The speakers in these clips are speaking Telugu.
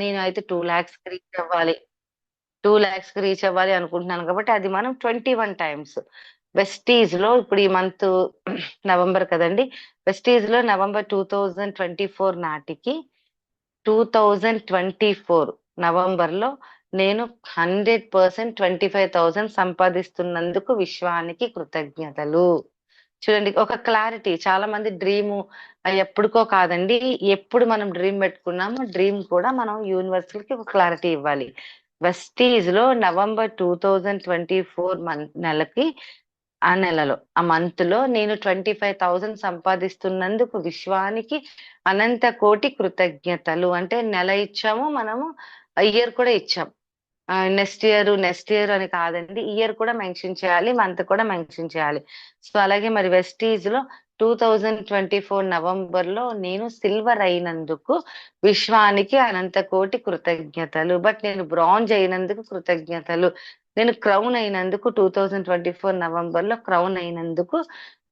నేనైతే 2,00,000కి రీచ్ అవ్వాలి. 2,00,000కి రీచ్ అవ్వాలి అనుకుంటున్నాను కాబట్టి అది మనం 21 టైమ్స్. వెస్టీజ్‌లో ఇప్పుడు ఈ మంత్ నవంబర్ కదండీ! వెస్టీజ్‌లో నవంబర్ 2024 నాటికి 2024 నవంబర్‌లో నేను 100% 25,000 సంపాదిస్తున్నందుకు విశ్వానికి కృతజ్ఞతలు. చూడండి ఒక క్లారిటీ చాలా మంది డ్రీము ఎప్పుడుకో కాదండి. ఎప్పుడు మనం డ్రీమ్ పెట్టుకున్నామో డ్రీమ్ కూడా మనం యూనివర్స్‌కి ఒక క్లారిటీ ఇవ్వాలి. వెస్టీజ్‌లో నవంబర్ 2024 నెలకి ఆ నెలలో, ఆ మంత్‌లో నేను 25,000 సంపాదిస్తున్నందుకు విశ్వానికి అనంత కోటి కృతజ్ఞతలు. అంటే నెల ఇచ్చాము మనము, ఇయర్ కూడా ఇచ్చాం. నెక్స్ట్ ఇయర్ అని కాదండి. ఇయర్ కూడా మెన్షన్ చేయాలి. మంత్ కూడా మెన్షన్ చేయాలి. సో, అలాగే మరి వెస్టీజ్‌లో 2024 నవంబర్‌లో నేను సిల్వర్ అయినందుకు విశ్వానికి అనంత కోటి కృతజ్ఞతలు. బట్ నేను బ్రాంజ్ అయినందుకు కృతజ్ఞతలు. నేను క్రౌన్ అయినందుకు 2024 నవంబర్‌లో క్రౌన్ అయినందుకు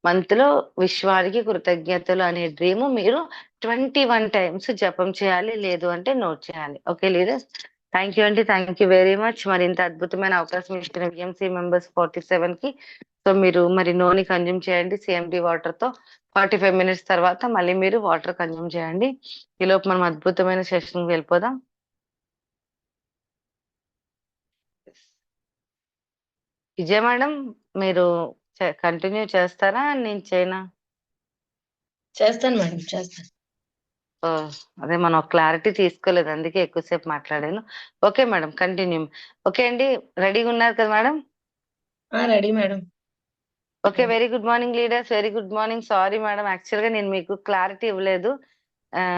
మంత్‌లో విశ్వానికి కృతజ్ఞతలు అనే డ్రీమ్ మీరు 21 టైమ్స్ జపం చేయాలి. లేదు అంటే నోట్ చేయాలి. Okay leaders. థ్యాంక్ యూ అండి. Thank you very much. మరి ఇంత అద్భుతమైన అవకాశం ఇచ్చిన విఎంసీ మెంబర్స్ 47కి. సో మీరు మరి నోని కన్జ్యూమ్ చేయండి CMD వాటర్‌తో. 45 మినిట్స్ తర్వాత మళ్ళీ మీరు వాటర్ కన్జ్యూమ్ చేయండి. ఈలోపు మనం అద్భుతమైన సెషన్‌కి వెళ్ళిపోదాం. విజయ మేడం మీరు కంటిన్యూ చేస్తారా? నేను చేయనా? చేస్తాను మేడం, చేస్తాను. అదే మనం క్లారిటీ తీసుకోలేదు, అందుకే ఎక్కువసేపు మాట్లాడాను. Okay madam, continue. ఓకే అండి, రెడీగా ఉన్నారు కదా madam? Ready madam. Okay, very good morning leaders, very good morning. Sorry madam, actual గా నేను మీకు క్లారిటీ ఇవ్వలేదు,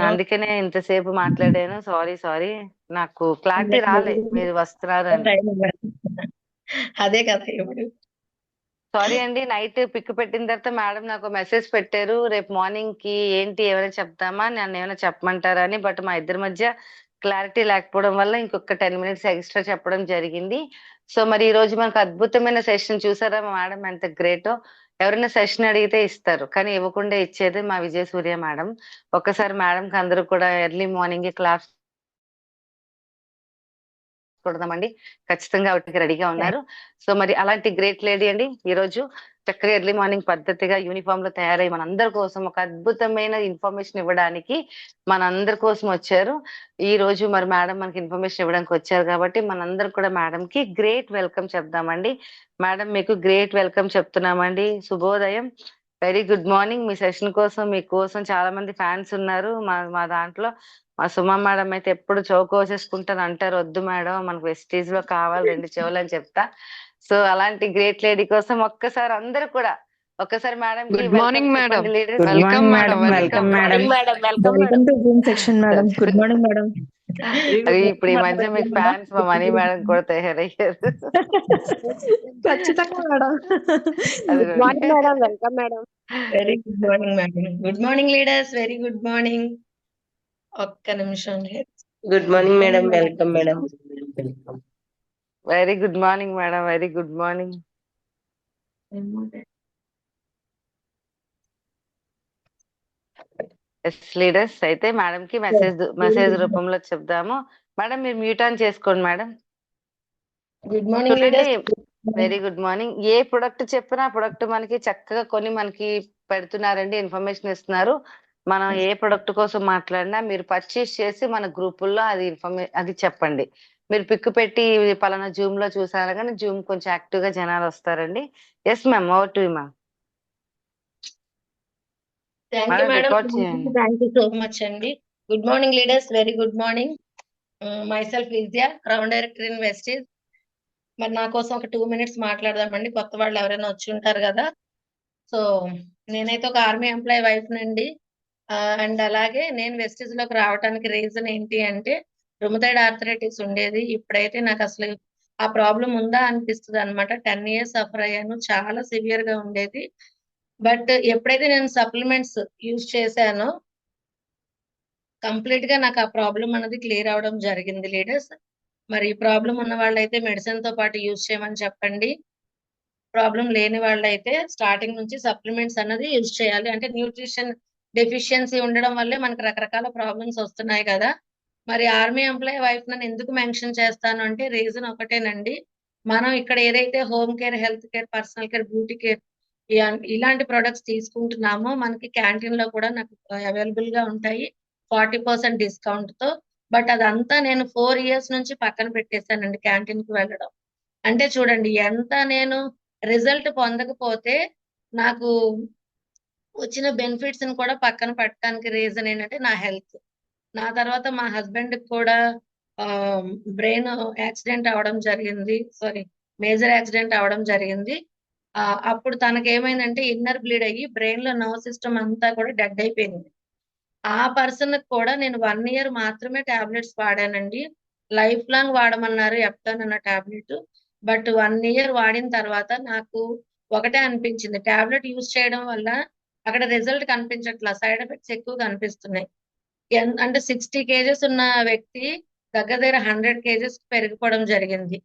అందుకనే ఇంతసేపు మాట్లాడాను. సారీ, నాకు క్లారిటీ రాలే మీరు వస్తున్నారు అని. అదే కదా ఇప్పుడు. సారీ అండి, నైట్ పిక్ పెట్టిన తర్వాత మేడం నాకు మెసేజ్ పెట్టారు, రేపు మార్నింగ్ కి ఏంటి ఏమైనా చెప్తామా, నన్ను ఏమైనా చెప్పమంటారా అని. బట్ మా ఇద్దరి మధ్య క్లారిటీ లేకపోవడం వల్ల ఇంకొక 10 మినిట్స్ ఎక్స్ట్రా చెప్పడం జరిగింది. సో మరి ఈ రోజు మనకు అద్భుతమైన సెషన్ చూసారా మేడం, ఎంత గ్రేటో. ఎవరైనా సెషన్ అడిగితే ఇస్తారు, కానీ ఇవ్వకుండా ఇచ్చేది మా విజయ సూర్య మేడం. ఒక్కసారి మేడం కి అందరూ కూడా ఎర్లీ మార్నింగ్ క్లాస్ కొడదామండి. ఖచ్చితంగా వాటికి రెడీగా ఉన్నారు. సో మరి అలాంటి గ్రేట్ లేడీ అండి ఈ రోజు చక్కగా ఎర్లీ మార్నింగ్ పద్ధతిగా యూనిఫామ్ లో తయారై మనందరి కోసం ఒక అద్భుతమైన ఇన్ఫర్మేషన్ ఇవ్వడానికి మనందరి కోసం వచ్చారు. ఈ రోజు మరి మేడం మనకి ఇన్ఫర్మేషన్ ఇవ్వడానికి వచ్చారు కాబట్టి మనందరం కూడా మేడం కి గ్రేట్ వెల్కమ్ చెప్దామండి. మేడం మీకు గ్రేట్ వెల్కమ్ చెప్తున్నామండి. శుభోదయం, వెరీ గుడ్ మార్నింగ్. మీ సెషన్ కోసం మీకోసం చాలా మంది ఫ్యాన్స్ ఉన్నారు మా దాంట్లో. మా సుమ మేడం అయితే ఎప్పుడు చెవు కోసేసుకుంటాను అంటారు, వద్దు మేడం మనకు వెస్టీజ్ లో కావాలి 2 చెవులు అని చెప్తా. సో అలాంటి గ్రేట్ లేడీ కోసం ఒక్కసారి అందరూ కూడా ఒక్కసారి మేడం కి గుడ్ మార్నింగ్ వెల్కమ్ మేడం. చెప్పండి leaders. Good welcome morning madam, madam, welcome. Welcome madam. Welcome to Zoom section madam. Good morning madam. అది ఇప్పుడు ఈ మధ్య మీకు ఫ్యాన్స్ మా మనీ మేడం కూడా తయారయ్యారు. ఖచ్చితంగా మేడం. అది good morning madam, welcome madam. Very good morning madam. Good morning leaders, very good morning. ఒక్క నిమిషం. Good morning madam, welcome madam. Very good morning madam, very good morning. Yes leaders, అయితే మేడం కి మెసేజ్ రూపంలో చెప్దాము. మేడం మీరు మ్యూట్ ఆన్ చేసుకోండి మేడం. గుడ్ మార్నింగ్ చూడండి, లీడర్స్. Very good morning. ఏ ప్రొడక్ట్ చెప్పినా ప్రొడక్ట్ మనకి చక్కగా కొని మనకి పెడుతున్నారండి, ఇన్ఫర్మేషన్ ఇస్తున్నారు. మనం ఏ ప్రొడక్ట్ కోసం మాట్లాడినా మీరు పర్చేస్ చేసి మన గ్రూపుల్లో అది చెప్పండి. మీరు పిక్ పెట్టి పలానా జూమ్ లో చూసారు కానీ జూమ్ కొంచెం యాక్టివ్ గా జనాలు వస్తారండి. Yes ma'am, over to ma'am. Thank you madam, record చేయండి. థ్యాంక్ యూ సో మచ్ అండి. Good morning leaders, very good morning. Myself Vidya, crown director in Vestige. మరి నా కోసం ఒక 2 మినిట్స్ మాట్లాడదామండి. కొత్త వాళ్ళు ఎవరైనా వచ్చి ఉంటారు కదా. సో నేనైతే ఒక ఆర్మీ ఎంప్లాయీ వైఫ్ నండి. అండ్ అలాగే నేను వెస్టీజ్ లోకి రావడానికి రీజన్ ఏంటి అంటే రుమటైడ్ ఆర్థరైటిస్ ఉండేది. ఇప్పుడైతే నాకు అసలు ఆ ప్రాబ్లం ఉందా అనిపిస్తుంది అనమాట. 10 ఇయర్స్ సఫర్ అయ్యాను, చాలా సివియర్ గా ఉండేది. బట్ ఎప్పుడైతే నేను సప్లిమెంట్స్ యూజ్ చేశానో కంప్లీట్ గా నాకు ఆ ప్రాబ్లం అనేది క్లియర్ అవడం జరిగింది లీడర్స్. మరి ఈ ప్రాబ్లం ఉన్న వాళ్ళైతే మెడిసిన్ తో పాటు యూజ్ చేయమని చెప్పండి. ప్రాబ్లం లేని వాళ్ళైతే స్టార్టింగ్ నుంచి సప్లిమెంట్స్ అన్నది యూజ్ చేయాలి. అంటే న్యూట్రిషన్ డెఫిషియన్సీ ఉండడం వల్లే మనకు రకరకాల ప్రాబ్లమ్స్ వస్తున్నాయి కదా. మరి ఆర్మీ ఎంప్లాయీ వైఫ్ నన్ను ఎందుకు మెన్షన్ చేస్తాను అంటే రీజన్ ఒకటేనండి. మనం ఇక్కడ ఏదైతే home care, health care, personal care, beauty care ఇలాంటి ప్రొడక్ట్స్ తీసుకుంటున్నామో మనకి క్యాంటీన్ లో కూడా నాకు అవైలబుల్ గా ఉంటాయి 40% డిస్కౌంట్ తో. బట్ అదంతా నేను 4 ఇయర్స్ నుంచి పక్కన పెట్టేశానండి క్యాంటీన్ కి వెళ్ళడం. అంటే చూడండి ఎంత నేను రిజల్ట్ పొందకపోతే నాకు వచ్చిన బెనిఫిట్స్ ని కూడా పక్కన పెట్టడానికి రీజన్ ఏంటంటే నా హెల్త్. నా తర్వాత మా హస్బెండ్ కూడా బ్రెయిన్ యాక్సిడెంట్ అవడం జరిగింది. సారీ, మేజర్ యాక్సిడెంట్ అవడం జరిగింది. అప్పుడు తనకి ఏమైందంటే ఇన్నర్ బ్లీడ్ అయ్యి బ్రెయిన్ లో నర్వ్ సిస్టమ్ అంతా కూడా డెడ్ అయిపోయింది. ఆ పర్సన్ కూడా నేను 1 ఇయర్ మాత్రమే టాబ్లెట్స్ వాడానండి. లైఫ్ లాంగ్ వాడమన్నారు ఎప్టాన్ అన్న టాబ్లెట్. బట్ 1 ఇయర్ వాడిన తర్వాత నాకు ఒకటే అనిపించింది, టాబ్లెట్ యూజ్ చేయడం వల్ల అక్కడ రిజల్ట్ కనిపించట్లా, సైడ్ ఎఫెక్ట్స్ ఎక్కువ కనిపిస్తున్నాయి. అంటే 60 కేజెస్ ఉన్న వ్యక్తి దగ్గర దగ్గర 100 కేజెస్ పెరిగిపోవడం జరిగింది.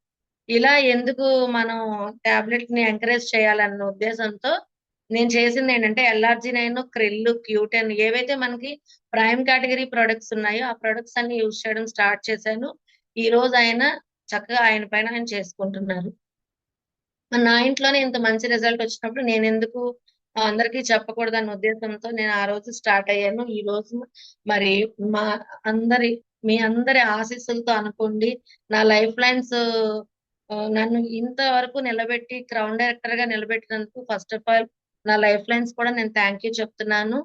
ఇలా ఎందుకు మనం టాబ్లెట్ ని ఎంకరేజ్ చేయాలన్న ఉద్దేశంతో నేను చేసింది ఏంటంటే LRG9, క్రిల్, క్యూటెన్ ఏవైతే మనకి ప్రైమ్ కేటగిరీ ప్రొడక్ట్స్ ఉన్నాయో ఆ ప్రొడక్ట్స్ అన్ని యూజ్ చేయడం స్టార్ట్ చేశాను. ఈ రోజు ఆయన చక్కగా ఆయన పైన ఆయన చేసుకుంటున్నారు. మరి నా ఇంట్లోనే ఇంత మంచి రిజల్ట్ వచ్చినప్పుడు నేను ఎందుకు అందరికీ చెప్పకూడదన్న ఉద్దేశంతో నేను ఆ రోజు స్టార్ట్ అయ్యాను. ఈ రోజు మరి మా అందరి మీ అందరి ఆశీస్సులతో అనుకోండి, నా లైఫ్ లైన్స్ నన్ను ఇంతవరకు నిలబెట్టి క్రౌన్ డైరెక్టర్ గా నిలబెట్టినందుకు ఫస్ట్ ఆఫ్ ఆల్ నా లైఫ్ లైన్స్ కూడా నేను థ్యాంక్ యూ చెప్తున్నాను.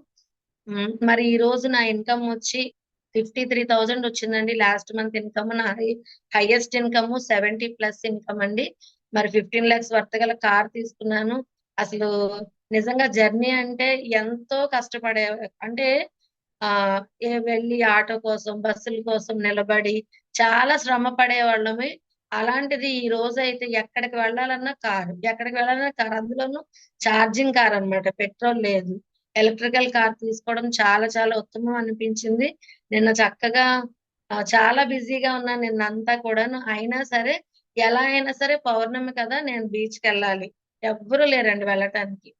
మరి ఈ రోజు నా ఇన్కమ్ వచ్చి 53,000 వచ్చిందండి. లాస్ట్ మంత్ ఇన్కమ్ నా హైయెస్ట్ ఇన్కమ్ 70+ ఇన్కమ్ అండి. మరి 15 lakhs వర్త్ గల కార్ తీసుకున్నాను. అసలు నిజంగా జర్నీ అంటే ఎంతో కష్టపడే, అంటే వెళ్ళి ఆటో కోసం, బస్సుల కోసం నిలబడి చాలా శ్రమ పడే వాళ్ళమే. అలాంటిది ఈ రోజు అయితే ఎక్కడికి వెళ్ళాలన్నా కారు, అందులోనూ ఛార్జింగ్ కార్ అన్నమాట, పెట్రోల్ లేదు. ఎలక్ట్రికల్ కార్ తీసుకోవడం చాలా చాలా ఉత్తమం అనిపించింది. నిన్న చక్కగా చాలా బిజీగా ఉన్నాను నిన్నంతా కూడాను. అయినా సరే ఎలా అయినా సరే పౌర్ణమి కదా, నేను బీచ్ కి వెళ్ళాలి, ఎవ్వరూ లేరండి వెళ్ళటానికి.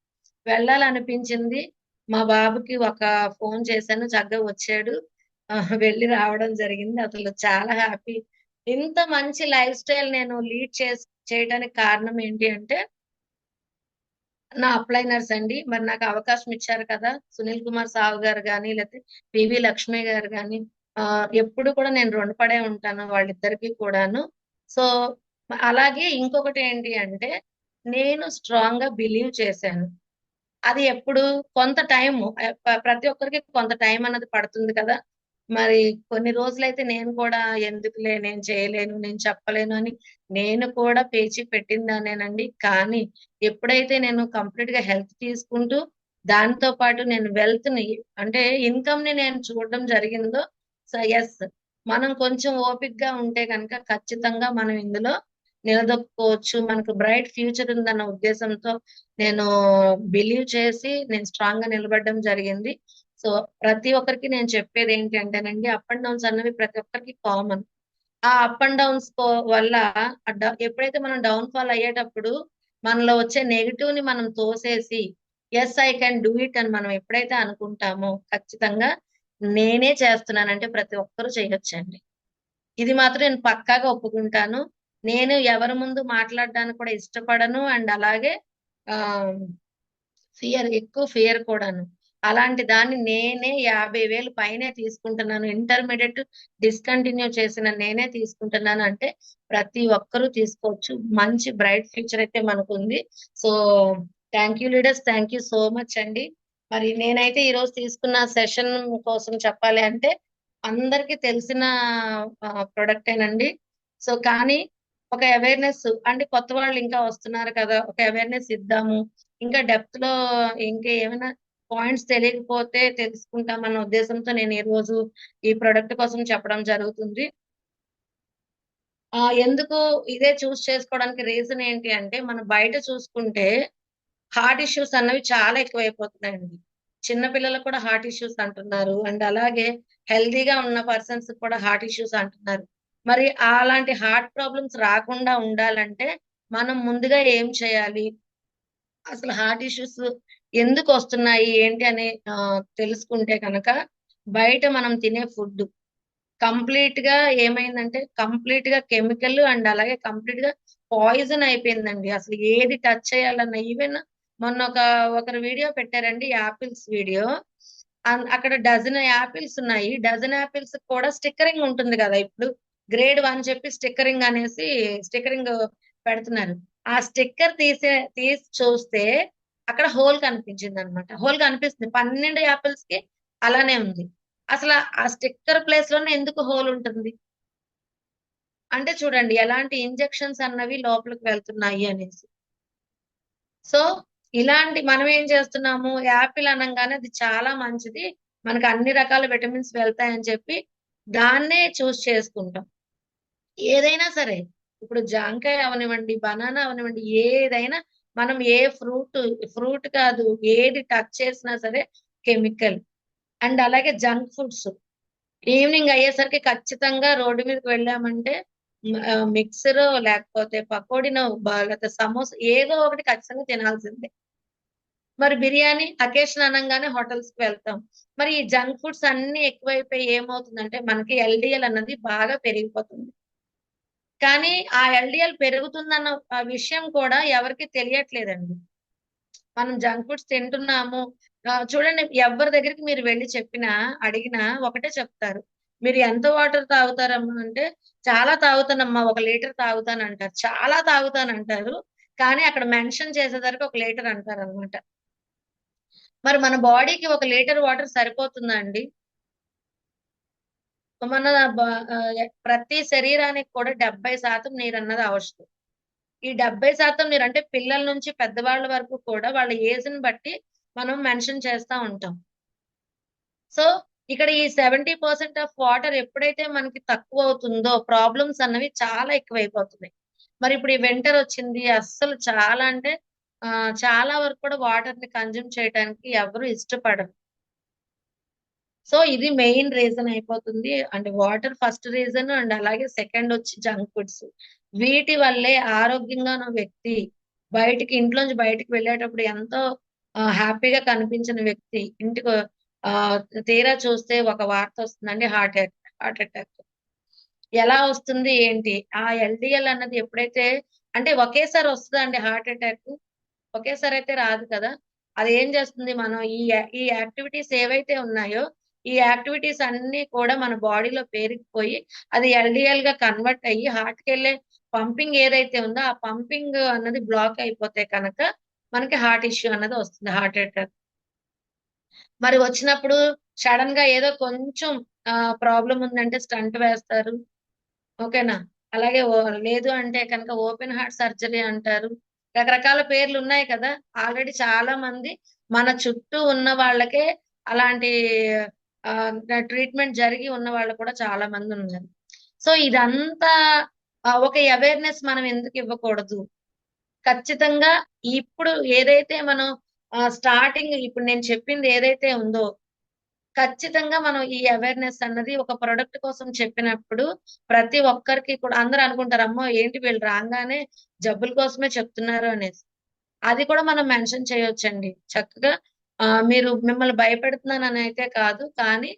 వెళ్ళాలనిపించింది. మా బాబుకి ఒక ఫోన్ చేశాను, చక్కగా వచ్చాడు. వెళ్ళి రావడం జరిగింది. అసలు చాలా హ్యాపీ. ఇంత మంచి లైఫ్ స్టైల్ నేను లీడ్ చేయడానికి కారణం ఏంటి అంటే నా అప్లైనర్స్ అండి. మరి నాకు అవకాశం ఇచ్చారు కదా, సునీల్ కుమార్ సావు గారు గాని, లేకపోతే పివి లక్ష్మి గారు గాని, ఎప్పుడు కూడా నేను రుణపడే ఉంటాను వాళ్ళిద్దరికి కూడాను. సో అలాగే ఇంకొకటి ఏంటి అంటే నేను స్ట్రాంగ్ గా బిలీవ్ చేశాను. అది ఎప్పుడు కొంత టైం, ప్రతి ఒక్కరికి కొంత టైం అన్నది పడుతుంది కదా. మరి కొన్ని రోజులైతే నేను కూడా ఎందుకులే, నేను చేయలేను, నేను చెప్పలేను అని నేను కూడా పేచి పెట్టిందానేనండి. కానీ ఎప్పుడైతే నేను కంప్లీట్ గా హెల్త్ తీసుకుంటూ దాంతో పాటు నేను వెల్త్ ని, అంటే ఇన్కమ్ ని నేను చూడడం జరిగిందో, సో ఎస్, మనం కొంచెం ఓపిక్ గా ఉంటే కనుక ఖచ్చితంగా మనం ఇందులో నిలదొక్కుకోవచ్చు, మనకు బ్రైట్ ఫ్యూచర్ ఉందన్న ఉద్దేశంతో నేను బిలీవ్ చేసి నేను స్ట్రాంగ్ గా నిలబడడం జరిగింది. సో ప్రతి ఒక్కరికి నేను చెప్పేది ఏంటి అంటేనండి, అప్ అండ్ డౌన్స్ అన్నవి ప్రతి ఒక్కరికి కామన్. ఆ అప్ అండ్ డౌన్స్ వల్ల ఎప్పుడైతే మనం డౌన్ ఫాల్ అయ్యేటప్పుడు మనలో వచ్చే నెగిటివ్ ని మనం తోసేసి yes I can do it అని మనం ఎప్పుడైతే అనుకుంటామో ఖచ్చితంగా నేనే చేస్తున్నానంటే ప్రతి ఒక్కరూ చేయొచ్చండి. ఇది మాత్రం నేను పక్కాగా ఒప్పుకుంటాను. నేను ఎవరి ముందు మాట్లాడడానికి కూడా ఇష్టపడను. అండ్ అలాగే ఆ ఎక్కువ ఫియర్ కూడాను. అలాంటి దాన్ని నేనే 50,000 పైనే తీసుకుంటున్నాను. ఇంటర్మీడియట్ డిస్కంటిన్యూ చేసిన నేనే తీసుకుంటున్నాను అంటే ప్రతి ఒక్కరూ తీసుకోవచ్చు. మంచి బ్రైట్ ఫ్యూచర్ అయితే మనకుంది. So thank you leaders, thank you so much అండి. మరి నేనైతే ఈ రోజు తీసుకున్న సెషన్ కోసం చెప్పాలి అంటే అందరికీ తెలిసిన ప్రొడక్ట్ ఏనండి. సో కానీ ఒక అవేర్నెస్, అంటే కొత్త వాళ్ళు ఇంకా వస్తున్నారు కదా, ఒక అవేర్నెస్ ఇద్దాము, ఇంకా డెప్త్ లో ఇంకా ఏమైనా పాయింట్స్ తెలియకపోతే తెలుసుకుంటామన్న ఉద్దేశంతో నేను ఈ రోజు ఈ ప్రొడక్ట్ కోసం చెప్పడం జరుగుతుంది. ఎందుకు ఇదే చూస్ చేసుకోవడానికి రీజన్ ఏంటి అంటే మనం బయట చూసుకుంటే హార్ట్ ఇష్యూస్ అన్నవి చాలా ఎక్కువైపోతున్నాయండి. చిన్న పిల్లలకు కూడా హార్ట్ ఇష్యూస్ అంటున్నారు. అండ్ అలాగే హెల్దీగా ఉన్న పర్సన్స్ కూడా హార్ట్ ఇష్యూస్ అంటున్నారు. మరి అలాంటి హార్ట్ ప్రాబ్లమ్స్ రాకుండా ఉండాలంటే మనం ముందుగా ఏం చేయాలి, అసలు హార్ట్ ఇష్యూస్ ఎందుకు వస్తున్నాయి ఏంటి అని తెలుసుకుంటే కనుక బయట మనం తినే ఫుడ్ కంప్లీట్ గా ఏమైందంటే కంప్లీట్ గా కెమికల్ అండ్ అలాగే కంప్లీట్ గా పాయిజన్ అయిపోయిందండి. అసలు ఏది టచ్ చేయాలన్న ఈవెన్ మొన్న ఒకరు వీడియో పెట్టారండి, యాపిల్స్ వీడియో. అక్కడ డజన్ యాపిల్స్ ఉన్నాయి. డజన్ యాపిల్స్ కూడా స్టిక్కరింగ్ ఉంటుంది కదా, ఇప్పుడు గ్రేడ్ 1 చెప్పి స్టిక్కరింగ్ అనేసి స్టిక్కరింగ్ పెడుతున్నారు. ఆ స్టిక్కర్ తీసి చూస్తే అక్కడ హోల్ కనిపించింది అనమాట. హోల్ కనిపిస్తుంది 12 యాపిల్స్ కి అలానే ఉంది. అసలు ఆ స్టిక్కర్ ప్లేస్ లోనే ఎందుకు హోల్ ఉంటుంది అంటే చూడండి ఎలాంటి ఇంజెక్షన్స్ అన్నవి లోపలికి వెళ్తున్నాయి అనేసి. సో ఇలాంటి మనం ఏం చేస్తున్నాము, యాపిల్ అనగానే అది చాలా మంచిది, మనకు అన్ని రకాల విటమిన్స్ వెళ్తాయని చెప్పి దాన్నే చూస్ చేసుకుంటాం. ఏదైనా సరే, ఇప్పుడు జాంకాయ అవనివ్వండి, బనానా అవనివ్వండి, ఏదైనా మనం ఏ ఫ్రూట్ కాదు ఏది టచ్ చేసినా సరే కెమికల్. అండ్ అలాగే జంక్ ఫుడ్స్ ఈవినింగ్ అయ్యేసరికి ఖచ్చితంగా రోడ్డు మీదకి వెళ్ళామంటే మిక్సర్ లేకపోతే పకోడీనో లేకపోతే సమోసా ఏదో ఒకటి ఖచ్చితంగా తినాల్సిందే. మరి బిర్యానీ అకేషన్ అనగానే హోటల్స్ కి వెళ్తాం. మరి ఈ జంక్ ఫుడ్స్ అన్ని ఎక్కువైపోయి ఏమవుతుందంటే మనకి ఎల్డిఎల్ అన్నది బాగా పెరిగిపోతుంది. కానీ ఆ ఎల్డిఎల్ పెరుగుతుందన్న ఆ విషయం కూడా ఎవరికి తెలియట్లేదండి. మనం జంక్ ఫుడ్స్ తింటున్నాము. చూడండి, ఎవరి దగ్గరికి మీరు వెళ్ళి చెప్పినా అడిగినా ఒకటే చెప్తారు, మీరు ఎంత వాటర్ తాగుతారమ్మా అంటే చాలా తాగుతానమ్మా, 1 లీటర్ తాగుతానంటారు. చాలా తాగుతానంటారు, కానీ అక్కడ మెన్షన్ చేసేసరికి 1 లీటర్ అంటారు అనమాట. మరి మన బాడీకి 1 లీటర్ వాటర్ సరిపోతుందా అండి? మన ప్రతి శరీరానికి కూడా 70% నీరు అన్నది అవసరం. ఈ 70% నీరు అంటే పిల్లల నుంచి పెద్దవాళ్ళ వరకు కూడా వాళ్ళ ఏజ్ ని బట్టి మనం మెన్షన్ చేస్తా ఉంటాం. సో ఇక్కడ ఈ 70% ఆఫ్ వాటర్ ఎప్పుడైతే మనకి తక్కువ అవుతుందో ప్రాబ్లమ్స్ అన్నవి చాలా ఎక్కువైపోతున్నాయి. మరి ఇప్పుడు ఈ వింటర్ వచ్చింది, అస్సలు చాలా అంటే చాలా వరకు కూడా వాటర్ ని కన్జ్యూమ్ చేయడానికి ఎవరు ఇష్టపడరు. సో ఇది మెయిన్ రీజన్ అయిపోతుంది. And water first reason, and అలాగే సెకండ్ వచ్చి జంక్ ఫుడ్స్. వీటి వల్లే ఆరోగ్యంగా ఉన్న వ్యక్తి ఇంట్లోంచి బయటికి వెళ్ళేటప్పుడు ఎంతో హ్యాపీగా కనిపించిన వ్యక్తి ఇంటికి తీరా చూస్తే ఒక వార్త వస్తుందండి, హార్ట్ అటాక్. ఎలా వస్తుంది ఏంటి? ఆ ఎల్డిఎల్ అన్నది ఎప్పుడైతే అంటే ఒకేసారి వస్తుందండి హార్ట్ అటాక్, ఒకేసారి అయితే రాదు కదా. అది ఏం చేస్తుంది, మనం ఈ యాక్టివిటీస్ ఏవైతే ఉన్నాయో ఈ యాక్టివిటీస్ అన్ని కూడా మన బాడీలో పేరుకుపోయి అది ఎల్డిఎల్ గా కన్వర్ట్ అయ్యి హార్ట్ కి వెళ్ళే పంపింగ్ ఏదైతే ఉందో ఆ పంపింగ్ అన్నది బ్లాక్ అయిపోతే కనుక మనకి హార్ట్ ఇష్యూ అన్నది వస్తుంది, హార్ట్ అటాక్. మరి వచ్చినప్పుడు సడన్ గా ఏదో కొంచెం ప్రాబ్లం ఉందంటే స్టంట్ వేస్తారు, ఓకేనా. అలాగే లేదు అంటే కనుక ఓపెన్ హార్ట్ సర్జరీ అంటారు. రకరకాల పేర్లు ఉన్నాయి కదా. ఆల్రెడీ చాలా మంది మన చుట్టూ ఉన్న వాళ్ళకే అలాంటి ట్రీట్మెంట్ జరిగి ఉన్న వాళ్ళు కూడా చాలా మంది ఉన్నారు. సో ఇదంతా ఒక అవేర్నెస్ మనం ఎందుకు ఇవ్వకూడదు? ఖచ్చితంగా ఇప్పుడు ఏదైతే మనం స్టార్టింగ్ ఇప్పుడు నేను చెప్పింది ఏదైతే ఉందో ఖచ్చితంగా మనం ఈ అవేర్నెస్ అన్నది ఒక ప్రొడక్ట్ కోసం చెప్పినప్పుడు ప్రతి ఒక్కరికి కూడా అందరూ అనుకుంటారు, అమ్మో ఏంటి వీళ్ళు రాగానే జబ్బుల కోసమే చెప్తున్నారు అనేసి. అది కూడా మనం మెన్షన్ చేయొచ్చండి చక్కగా. మీరు మిమ్మల్ని భయపెడుతున్నానని అయితే కాదు, కానీ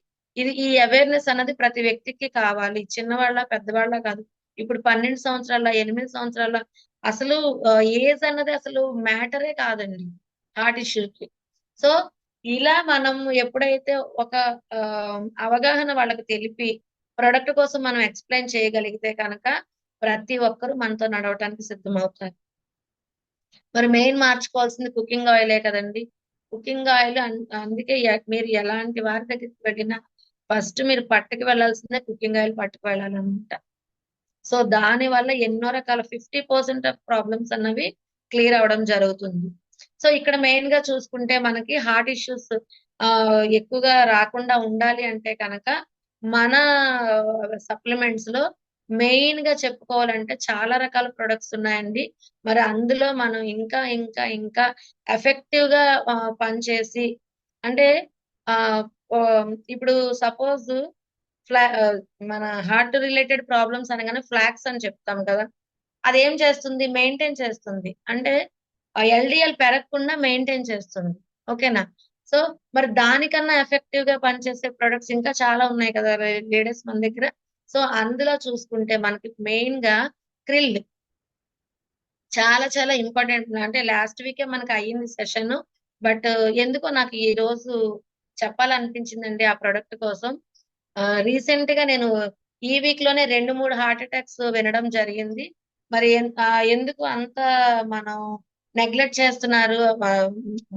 ఈ అవేర్నెస్ అన్నది ప్రతి వ్యక్తికి కావాలి, చిన్నవాళ్ళ పెద్దవాళ్ళ కాదు. ఇప్పుడు 12 సంవత్సరాల 8 సంవత్సరాల అసలు ఏజ్ అన్నది అసలు మ్యాటరే కాదండి హార్ట్ ఇష్యూకి. సో ఇలా మనం ఎప్పుడైతే ఒక అవగాహన వాళ్ళకి తెలిపి ప్రొడక్ట్ కోసం మనం ఎక్స్ప్లెయిన్ చేయగలిగితే కనుక ప్రతి ఒక్కరూ మనతో నడవటానికి సిద్ధమవుతారు. మరి మెయిన్ మార్చుకోవాల్సింది కుకింగ్ ఆయిలే కదండి. కుకింగ్ ఆయిల్ అందుకే మీరు ఎలాంటి వారి దగ్గరికి వెళ్ళినా ఫస్ట్ మీరు పట్టుకు వెళ్ళాల్సిందే కుకింగ్ ఆయిల్ పట్టుకు వెళ్ళాలన్నమాట. సో దాని వల్ల ఎన్నో రకాల 50% ఆఫ్ ప్రాబ్లమ్స్ అన్నవి క్లియర్ అవడం జరుగుతుంది. సో ఇక్కడ మెయిన్ గా చూసుకుంటే మనకి హార్ట్ ఇష్యూస్ ఎక్కువగా రాకుండా ఉండాలి అంటే కనుక మన సప్లిమెంట్స్ లో మెయిన్ గా చెప్పుకోవాలంటే చాలా రకాల ప్రొడక్ట్స్ ఉన్నాయండి. మరి అందులో మనం ఇంకా ఇంకా ఇంకా ఎఫెక్టివ్ గా పనిచేసి అంటే ఇప్పుడు సపోజ్ మన హార్ట్ రిలేటెడ్ ప్రాబ్లమ్స్ అనగానే ఫ్లాక్స్ అని చెప్తాం కదా. అదేం చేస్తుంది, మెయింటైన్ చేస్తుంది. అంటే ఎల్డిఎల్ పెరగకుండా మెయింటైన్ చేస్తుంది, ఓకేనా. సో మరి దానికన్నా ఎఫెక్టివ్ గా పనిచేసే ప్రొడక్ట్స్ ఇంకా చాలా ఉన్నాయి కదా లేడీస్ మన దగ్గర. సో అందులో చూసుకుంటే మనకి మెయిన్ గా క్రిల్ చాలా చాలా ఇంపార్టెంట్. అంటే లాస్ట్ వీకే మనకి అయ్యింది సెషన్, బట్ ఎందుకో నాకు ఈ రోజు చెప్పాలనిపించిందండి ఆ ప్రొడక్ట్ కోసం. రీసెంట్ గా నేను ఈ వీక్ లోనే 2-3 హార్ట్ అటాక్స్ వినడం జరిగింది. మరి ఎందుకు అంత మనం నెగ్లెక్ట్ చేస్తున్నారు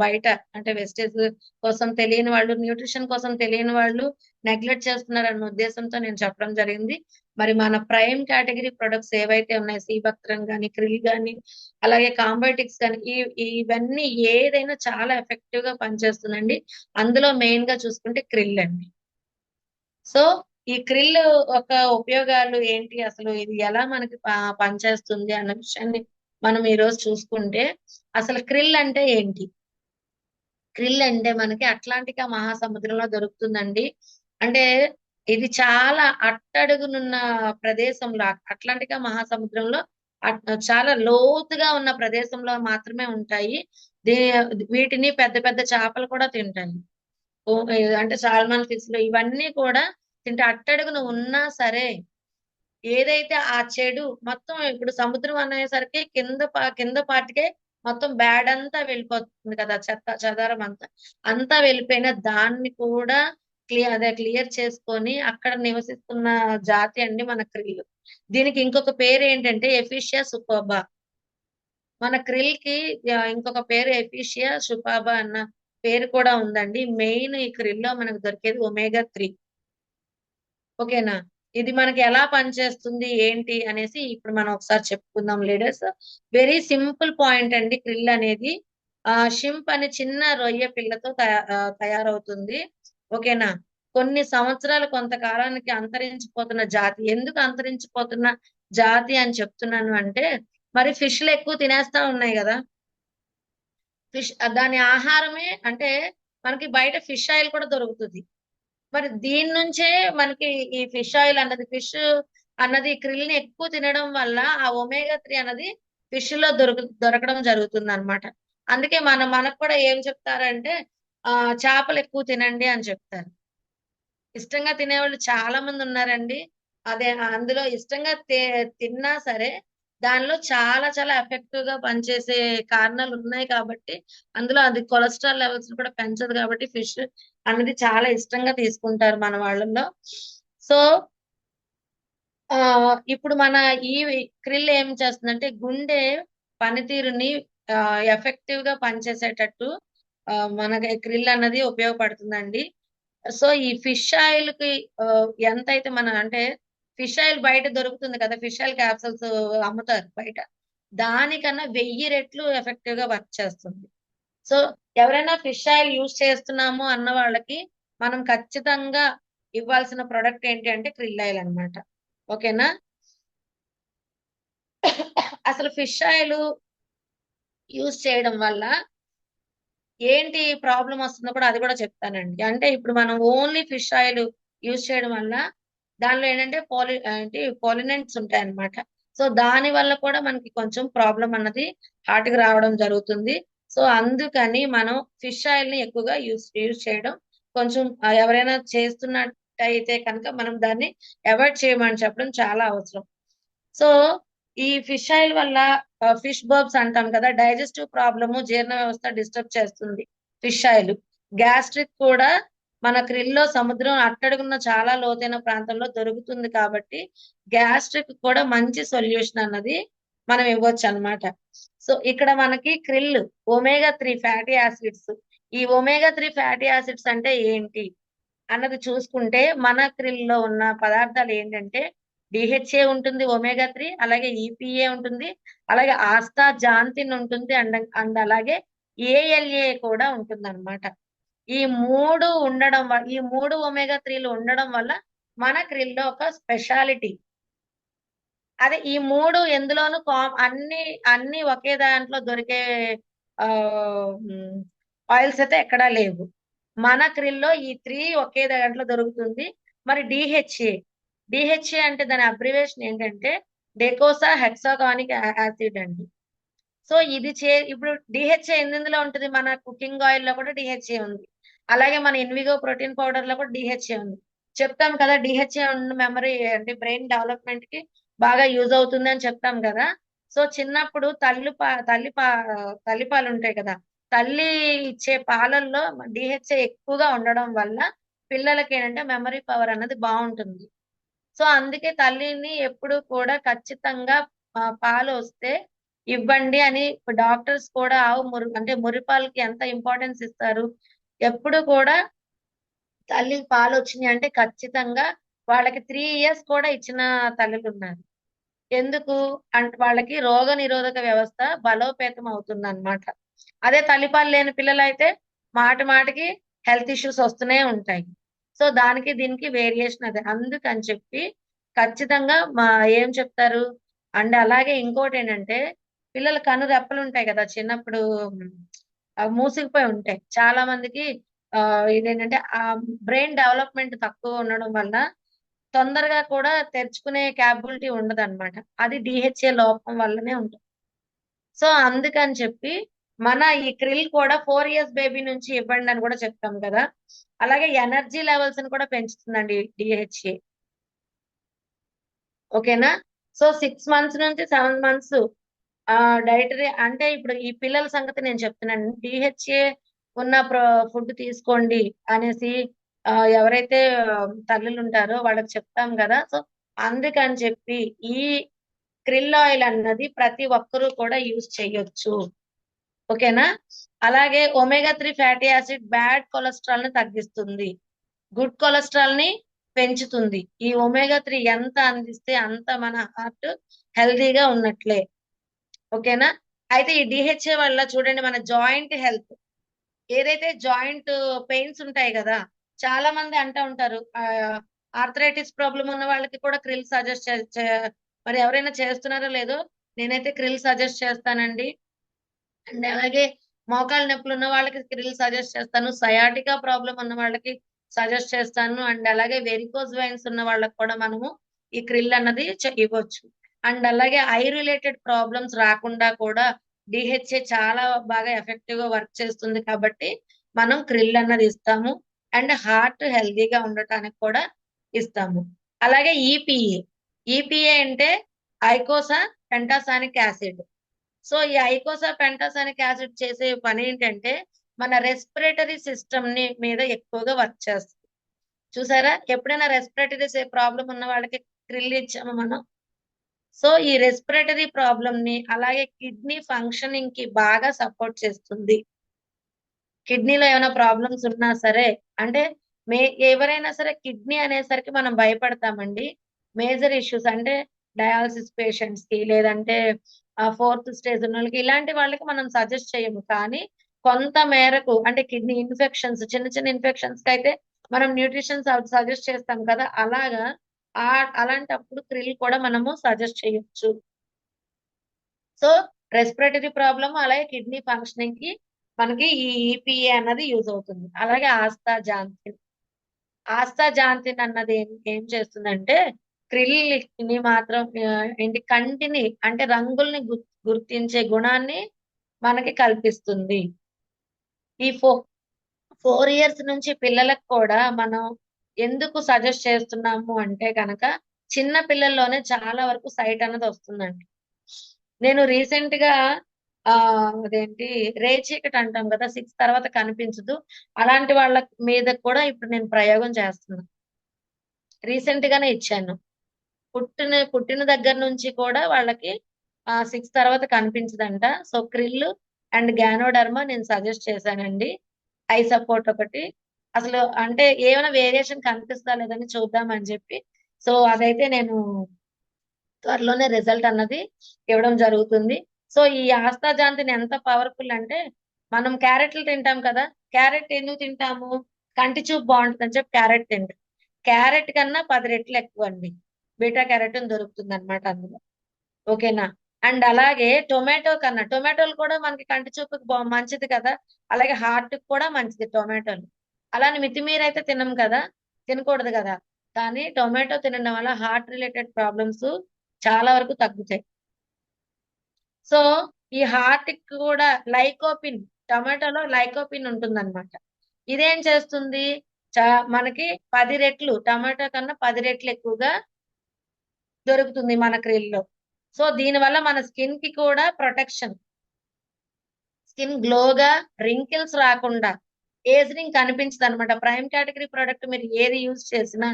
బయట, అంటే వెస్టేజ్ కోసం తెలియని వాళ్ళు, న్యూట్రిషన్ కోసం తెలియని వాళ్ళు నెగ్లెక్ట్ చేస్తున్నారు అన్న ఉద్దేశంతో నేను చెప్పడం జరిగింది. మరి మన ప్రైమ్ కేటగిరీ ప్రొడక్ట్స్ ఏవైతే ఉన్నాయి, సీబక్త్రన్ కానీ, క్రిల్ కానీ, అలాగే కాంబయోటిక్స్ కానీ, ఇవన్నీ ఏదైనా చాలా ఎఫెక్టివ్ గా పనిచేస్తుందండి. అందులో మెయిన్ గా చూసుకుంటే క్రిల్ అండి. సో ఈ క్రిల్ ఒక ఉపయోగాలు ఏంటి, అసలు ఇది ఎలా మనకి పనిచేస్తుంది అన్న విషయాన్ని మనం ఈ రోజు చూసుకుంటే, అసలు క్రిల్ అంటే ఏంటి? క్రిల్ అంటే మనకి అట్లాంటికా మహాసముద్రంలో దొరుకుతుందండి. అంటే ఇది చాలా అట్టడుగునున్న ప్రదేశంలో, అట్లాంటికా మహాసముద్రంలో చాలా లోతుగా ఉన్న ప్రదేశంలో మాత్రమే ఉంటాయి. వీటిని పెద్ద పెద్ద చేపలు కూడా తింటాయి. అంటే సాల్మన్ ఫిష్ లో ఇవన్నీ కూడా తింటే అట్టడుగున ఉన్నా సరే, ఏదైతే ఆ చెడు మొత్తం, ఇప్పుడు సముద్రం అనేసరికి కింద పాటికే మొత్తం బ్యాడ్ అంతా వెళ్ళిపోతుంది కదా, చెత్త చెదారం అంతా వెళ్ళిపోయిన దాన్ని కూడా క్లియర్ చేసుకొని అక్కడ నివసిస్తున్న జాతి అండి మన క్రిల్. దీనికి ఇంకొక పేరు ఏంటంటే ఎఫిషియా సూపర్బా. మన క్రిల్ కి ఇంకొక పేరు ఎఫిషియా సూపర్బా అన్న పేరు కూడా ఉందండి. మెయిన్ ఈ క్రిల్ లో మనకు దొరికేది ఒమేగా 3. ఓకేనా? ఇది మనకి ఎలా పనిచేస్తుంది ఏంటి అనేసి ఇప్పుడు మనం ఒకసారి చెప్పుకుందాం లీడర్స్. వెరీ సింపుల్ పాయింట్ అండి. క్రిల్ అనేది షింప్ అనే చిన్న రొయ్య పిల్లతో తయారవుతుంది. ఓకేనా? కొన్ని సంవత్సరాలు కొంతకాలానికి అంతరించిపోతున్న జాతి. ఎందుకు అంతరించిపోతున్న జాతి అని చెప్తున్నాను అంటే, మరి ఫిష్లు ఎక్కువ తినేస్తా ఉన్నాయి కదా, ఫిష్ దాని ఆహారమే. అంటే మనకి బయట ఫిష్ ఆయిల్ కూడా దొరుకుతుంది. మరి దీని నుంచే మనకి ఈ ఫిష్ ఆయిల్ అన్నది, ఫిష్ అన్నది క్రిల్ ని ఎక్కువ తినడం వల్ల ఆ ఒమేగా 3 అన్నది ఫిష్ లో దొరకడం జరుగుతుంది అనమాట. అందుకే మనకు కూడా ఏం చెప్తారంటే చేపలు ఎక్కువ తినండి అని చెప్తారు. ఇష్టంగా తినేవాళ్ళు చాలా మంది ఉన్నారండి. అదే అందులో ఇష్టంగా తిన్నా సరే దానిలో చాలా చాలా ఎఫెక్టివ్ గా పనిచేసే కారణాలు ఉన్నాయి కాబట్టి, అందులో అది కొలెస్ట్రాల్ లెవెల్స్ కూడా పెంచదు కాబట్టి ఫిష్ అనేది చాలా ఇష్టంగా తీసుకుంటారు మన వాళ్ళల్లో. సో ఇప్పుడు మన ఈ క్రిల్ ఏం చేస్తుందంటే గుండె పనితీరుని ఎఫెక్టివ్ గా పనిచేసేటట్టు మనకి క్రిల్ అన్నది ఉపయోగపడుతుందండి. సో ఈ ఫిష్ ఆయిల్ కి ఎంత అయితే అంటే ఫిష్ ఆయిల్ బయట దొరుకుతుంది కదా, ఫిష్ ఆయిల్ క్యాప్సూల్స్ అమ్ముతారు బయట, దానికన్నా 1000 రెట్లు ఎఫెక్టివ్ గా వర్క్ చేస్తుంది. సో ఎవరైనా ఫిష్ ఆయిల్ యూజ్ చేస్తున్నాము అన్న వాళ్ళకి మనం ఖచ్చితంగా ఇవ్వాల్సిన ప్రొడక్ట్ ఏంటి అంటే క్రిల్ ఆయిల్ అన్నమాట. ఓకేనా? అసలు ఫిష్ ఆయిల్ యూజ్ చేయడం వల్ల ఏంటి ప్రాబ్లం వస్తుందో కూడా అది కూడా చెప్తానండి. అంటే ఇప్పుడు మనం ఓన్లీ ఫిష్ ఆయిల్ యూజ్ చేయడం వల్ల దానిలో ఏంటంటే పాలినెంట్స్ ఉంటాయి అన్నమాట. సో దాని వల్ల కూడా మనకి కొంచెం ప్రాబ్లం అన్నది హార్ట్ కి రావడం జరుగుతుంది. సో అందుకని మనం ఫిష్ ఆయిల్ ని ఎక్కువగా యూజ్ చేయడం కొంచెం, ఎవరైనా చేస్తున్నట్టయితే కనుక మనం దాన్ని అవాయిడ్ చేయమని చెప్పడం చాలా అవసరం. సో ఈ ఫిష్ ఆయిల్ వల్ల ఫిష్ బర్బ్స్ అంటాం కదా, డైజెస్టివ్ ప్రాబ్లము, జీర్ణ వ్యవస్థ డిస్టర్బ్ చేస్తుంది ఫిష్ ఆయిల్. గ్యాస్ట్రిక్ కూడా మన క్రిల్లో సముద్రం అట్టడుగున్న చాలా లోతైన ప్రాంతంలో దొరుకుతుంది కాబట్టి గ్యాస్ట్రిక్ కూడా మంచి సొల్యూషన్ అన్నది మనం ఇవ్వచ్చు అన్నమాట. సో ఇక్కడ మనకి క్రిల్ ఒమేగా 3 ఫ్యాటీ యాసిడ్స్. ఈ ఒమేగా 3 ఫ్యాటీ యాసిడ్స్ అంటే ఏంటి అన్నది చూసుకుంటే, మన క్రిల్లో ఉన్న పదార్థాలు ఏంటంటే డిహెచ్ఏ ఉంటుంది, ఒమేగా 3, అలాగే ఈపీఏ ఉంటుంది, అలాగే ఆస్తాజాంతిన్ ఉంటుంది, అండ్ అలాగే ఏఎల్ఏ కూడా ఉంటుంది అనమాట. ఈ 3 ఉండడం వల్ల, ఈ 3 ఒమేగా 3లు ఉండడం వల్ల మన క్రిల్లో ఒక స్పెషాలిటీ. అదే ఈ 3 ఎందులోనూ అన్ని ఒకే దాంట్లో దొరికే ఆయిల్స్ అయితే ఎక్కడా లేవు. మన క్రిల్లో ఈ 3 ఒకే దాంట్లో దొరుకుతుంది. మరి డిహెచ్ఏ అంటే దాని అబ్రివేషన్ ఏంటంటే డెకోసా హెక్సాగానిక్ యాసిడ్ అండి. సో ఇది ఇప్పుడు డిహెచ్ఏ ఎందులో ఉంటుంది, మన కుకింగ్ ఆయిల్ లో కూడా డిహెచ్ఏ ఉంది. అలాగే మన ఇన్విగో ప్రోటీన్ పౌడర్ లో కూడా డిహెచ్ఏ ఉంది. చెప్తాం కదా డిహెచ్ఏ ఉన్న మెమరీ అంటే బ్రెయిన్ డెవలప్మెంట్ కి బాగా యూజ్ అవుతుంది అని చెప్తాం కదా. సో చిన్నప్పుడు తల్లిపాలు ఉంటాయి కదా, తల్లి ఇచ్చే పాలల్లో డిహెచ్ఏ ఎక్కువగా ఉండడం వల్ల పిల్లలకి ఏంటంటే మెమరీ పవర్ అన్నది బాగుంటుంది. సో అందుకే తల్లిని ఎప్పుడు కూడా ఖచ్చితంగా పాలు వస్తే ఇవ్వండి అని డాక్టర్స్ కూడా ఆవు అంటే మురిపాలకి ఎంత ఇంపార్టెన్స్ ఇస్తారు. ఎప్పుడు కూడా తల్లి పాలు వచ్చినాయి అంటే ఖచ్చితంగా వాళ్ళకి 3 ఇయర్స్ కూడా ఇచ్చిన తల్లులు ఉన్నారు. ఎందుకు అంటే వాళ్ళకి రోగ నిరోధక వ్యవస్థ బలోపేతం అవుతుంది అనమాట. అదే తల్లిపాలు లేని పిల్లలైతే మాటికి హెల్త్ ఇష్యూస్ వస్తూనే ఉంటాయి. సో దానికి దీనికి వేరియేషన్ అదే. అందుకని చెప్పి ఖచ్చితంగా ఏం చెప్తారు అంటే అలాగే ఇంకోటి ఏంటంటే పిల్లల కను రెప్పలు ఉంటాయి కదా చిన్నప్పుడు, అవి మూసుకుపోయి ఉంటాయి. చాలా మందికి ఇదేంటంటే ఆ బ్రెయిన్ డెవలప్మెంట్ తక్కువ ఉండడం వల్ల తొందరగా కూడా తెరుచుకునే క్యాపబిలిటీ ఉండదన్నమాట. అది డిహెచ్ఏ లోపం వల్లనే ఉంటుంది. సో అందుకని చెప్పి మన ఈ క్రిల్ కూడా 4 ఇయర్స్ బేబీ నుంచి ఇవ్వండి అని కూడా చెప్తాం కదా. అలాగే ఎనర్జీ లెవెల్స్ ని కూడా పెంచుతుందండి డిహెచ్ఏ. ఓకేనా. సో 6 మంత్స్ నుంచి 7 మంత్స్ డైటరీ అంటే ఇప్పుడు ఈ పిల్లల సంగతి నేను చెప్తున్నాను. డిహెచ్ఏ ఉన్న ఫుడ్ తీసుకోండి అనేసి ఎవరైతే తల్లులు ఉంటారో వాళ్ళకి చెప్తాం కదా. సో అందుకని చెప్పి ఈ క్రిల్ ఆయిల్ అన్నది ప్రతి ఒక్కరూ కూడా యూజ్ చేయొచ్చు. ఓకేనా. అలాగే omega 3 fatty acid bad cholesterol ని తగ్గిస్తుంది, గుడ్ కొలెస్ట్రాల్ ని పెంచుతుంది. ఈ ఒమేగా 3 ఎంత అందిస్తే అంత మన హార్ట్ హెల్తీగా ఉన్నట్లే. ఓకేనా. అయితే ఈ డిహెచ్ఏ వల్ల చూడండి మన జాయింట్ హెల్త్, ఏదైతే జాయింట్ పెయిన్స్ ఉంటాయి కదా, చాలా మంది అంటూ ఉంటారు ఆర్థరైటిస్ ప్రాబ్లం ఉన్న వాళ్ళకి కూడా క్రిల్ సజెస్ట్ మరి ఎవరైనా చేస్తున్నారో లేదో, నేనైతే క్రిల్ సజెస్ట్ చేస్తానండి. అండ్ అలాగే మోకాళ్ళ నొప్పులు ఉన్న వాళ్ళకి క్రిల్ సజెస్ట్ చేస్తాను, సయాటికా ప్రాబ్లం ఉన్న వాళ్ళకి సజెస్ట్ చేస్తాను. అండ్ అలాగే వెరికోజ్ వెయిన్స్ ఉన్న వాళ్ళకి కూడా మనము ఈ క్రిల్ అన్నది ఇవ్వచ్చు. అండ్ అలాగే ఐ రిలేటెడ్ ప్రాబ్లమ్స్ రాకుండా కూడా డిహెచ్ఏ చాలా బాగా ఎఫెక్టివ్ గా వర్క్ చేస్తుంది కాబట్టి మనం క్రిల్ అన్నది ఇస్తాము. అండ్ హార్ట్ హెల్తీగా ఉండటానికి కూడా ఇస్తాము. అలాగే ఈపీఏ అంటే ఐకోసా పెంటాసానిక్ యాసిడ్. సో ఈ ఐకోసా పెంటాసానిక్ యాసిడ్ చేసే పని ఏంటంటే మన రెస్పిరేటరీ సిస్టమ్ ని మీద ఎక్కువగా వర్క్ చేస్తుంది. చూసారా, ఎప్పుడైనా రెస్పిరేటరీ ప్రాబ్లం ఉన్న వాళ్ళకి క్రిల్ ఇచ్చాము మనం. సో ఈ రెస్పిరేటరీ ప్రాబ్లం ని అలాగే కిడ్నీ ఫంక్షనింగ్ కి బాగా సపోర్ట్ చేస్తుంది. కిడ్నీలో ఏమైనా ప్రాబ్లమ్స్ ఉన్నా సరే, అంటే ఎవరైనా సరే కిడ్నీ అనేసరికి మనం భయపడతామండి. మేజర్ ఇష్యూస్ అంటే డయాలసిస్ పేషెంట్స్ కి, లేదంటే 4th స్టేజ్ ఉన్న వాళ్ళకి, ఇలాంటి వాళ్ళకి మనం సజెస్ట్ చేయము. కానీ కొంత మేరకు అంటే కిడ్నీ ఇన్ఫెక్షన్స్, చిన్న చిన్న ఇన్ఫెక్షన్స్ కి అయితే మనం న్యూట్రిషన్ సజెస్ట్ చేస్తాం కదా, అలాగా అలాంటప్పుడు క్రిల్ కూడా మనము సజెస్ట్ చేయొచ్చు. సో రెస్పిరేటరీ ప్రాబ్లమ్ అలాగే కిడ్నీ ఫంక్షనింగ్ కి మనకి ఈ ఈపీఏ అన్నది యూజ్ అవుతుంది. అలాగే ఆస్తాజాంతిన్ అన్నది ఏం చేస్తుందంటే క్రిల్ ని మాత్రం ఏంటి కంటిని అంటే రంగుల్ని గుర్తించే గుణాన్ని మనకి కల్పిస్తుంది. ఈ 4 ఇయర్స్ నుంచి పిల్లలకు కూడా మనం ఎందుకు సజెస్ట్ చేస్తున్నాము అంటే కనుక చిన్న పిల్లల్లోనే చాలా వరకు సైట్ అన్నది వస్తుందండి. నేను రీసెంట్ గా అదేంటి రేచీకటి అంటాం కదా, 6 తర్వాత కనిపించదు, అలాంటి వాళ్ళ మీద కూడా ఇప్పుడు నేను ప్రయోగం చేస్తున్నాను. రీసెంట్ గానే ఇచ్చాను. పుట్టిన దగ్గర నుంచి కూడా వాళ్ళకి 6 తర్వాత కనిపించదంట. సో క్రిల్ అండ్ గ్యానోడర్మా నేను సజెస్ట్ చేశానండి. ఐ సపోర్ట్ ఒకటి, అసలు అంటే ఏమైనా వేరియేషన్ కనిపిస్తుందా లేదని చూద్దామని చెప్పి. సో అదైతే నేను త్వరలోనే రిజల్ట్ అన్నది ఇవ్వడం జరుగుతుంది. సో ఈ ఆస్తాజాంతిని ఎంత పవర్ఫుల్ అంటే, మనం క్యారెట్లు తింటాం కదా, క్యారెట్ ఎందుకు తింటాము, కంటి చూపు బాగుంటుంది అని చెప్పి క్యారెట్ తింటాం. క్యారెట్ కన్నా 10 రెట్లు ఎక్కువ అండి బీటా క్యారెటిన్ దొరుకుతుంది అనమాట అందులో. ఓకేనా. అండ్ అలాగే టొమాటోలు కూడా మనకి కంటి చూపుకి మంచిది కదా, అలాగే హార్ట్ కి కూడా మంచిది టొమాటోలు. అలానే మితిమీర అయితే తినకూడదు కదా, కానీ టొమాటో తినడం వల్ల హార్ట్ రిలేటెడ్ ప్రాబ్లమ్స్ చాలా వరకు తగ్గుతాయి. సో ఈ హార్ట్ కి కూడా టొమాటోలో లైకోపిన్ ఉంటుందన్నమాట. ఇదేం చేస్తుంది, మనకి 10 రెట్లు టమాటో కన్నా 10 రెట్లు ఎక్కువగా దొరుకుతుంది మన క్రిల్లో. సో దీనివల్ల మన స్కిన్ కి కూడా ప్రొటెక్షన్, స్కిన్ గ్లోగా, రింకిల్స్ రాకుండా, ఏజింగ్ కనిపించదు అనమాట. ప్రైమ్ కేటగిరీ ప్రోడక్ట్ మీరు ఏది యూజ్ చేసినా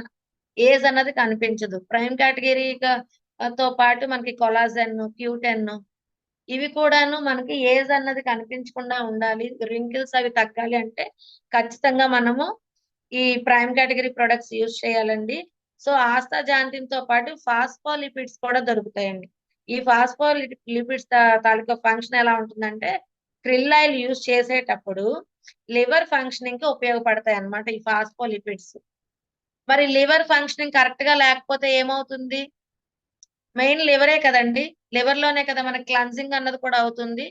ఏజ్ అన్నది కనిపించదు. ప్రైమ్ కేటగిరీ తో పాటు మనకి కొలాజెన్, క్యూటెన్, ఇవి కూడాను మనకి ఏజ్ అన్నది కనిపించకుండా ఉండాలి, రింకిల్స్ అవి తగ్గాలి అంటే ఖచ్చితంగా మనము ఈ ప్రైమ్ కేటగిరీ ప్రొడక్ట్స్ యూజ్ చేయాలండి. సో ఆస్తాజాంతిన్ తో పాటు ఫాస్ఫోలిపిడ్స్ కూడా దొరుకుతాయండి. ఈ ఫాస్ఫోలిపిడ్స్ తాలూకా ఫంక్షన్ ఎలా ఉంటుందంటే, క్రిల్ ఆయిల్ యూజ్ చేసేటప్పుడు లివర్ ఫంక్షనింగ్ కి ఉపయోగపడతాయి అన్నమాట ఈ ఫాస్ఫోలిపిడ్స్. మరి లివర్ ఫంక్షనింగ్ కరెక్ట్ గా లేకపోతే ఏమవుతుంది? మెయిన్ లివరే కదండి, లివర్ లోనే కదా మనకి క్లన్సింగ్ అన్నది కూడా అవుతుంది.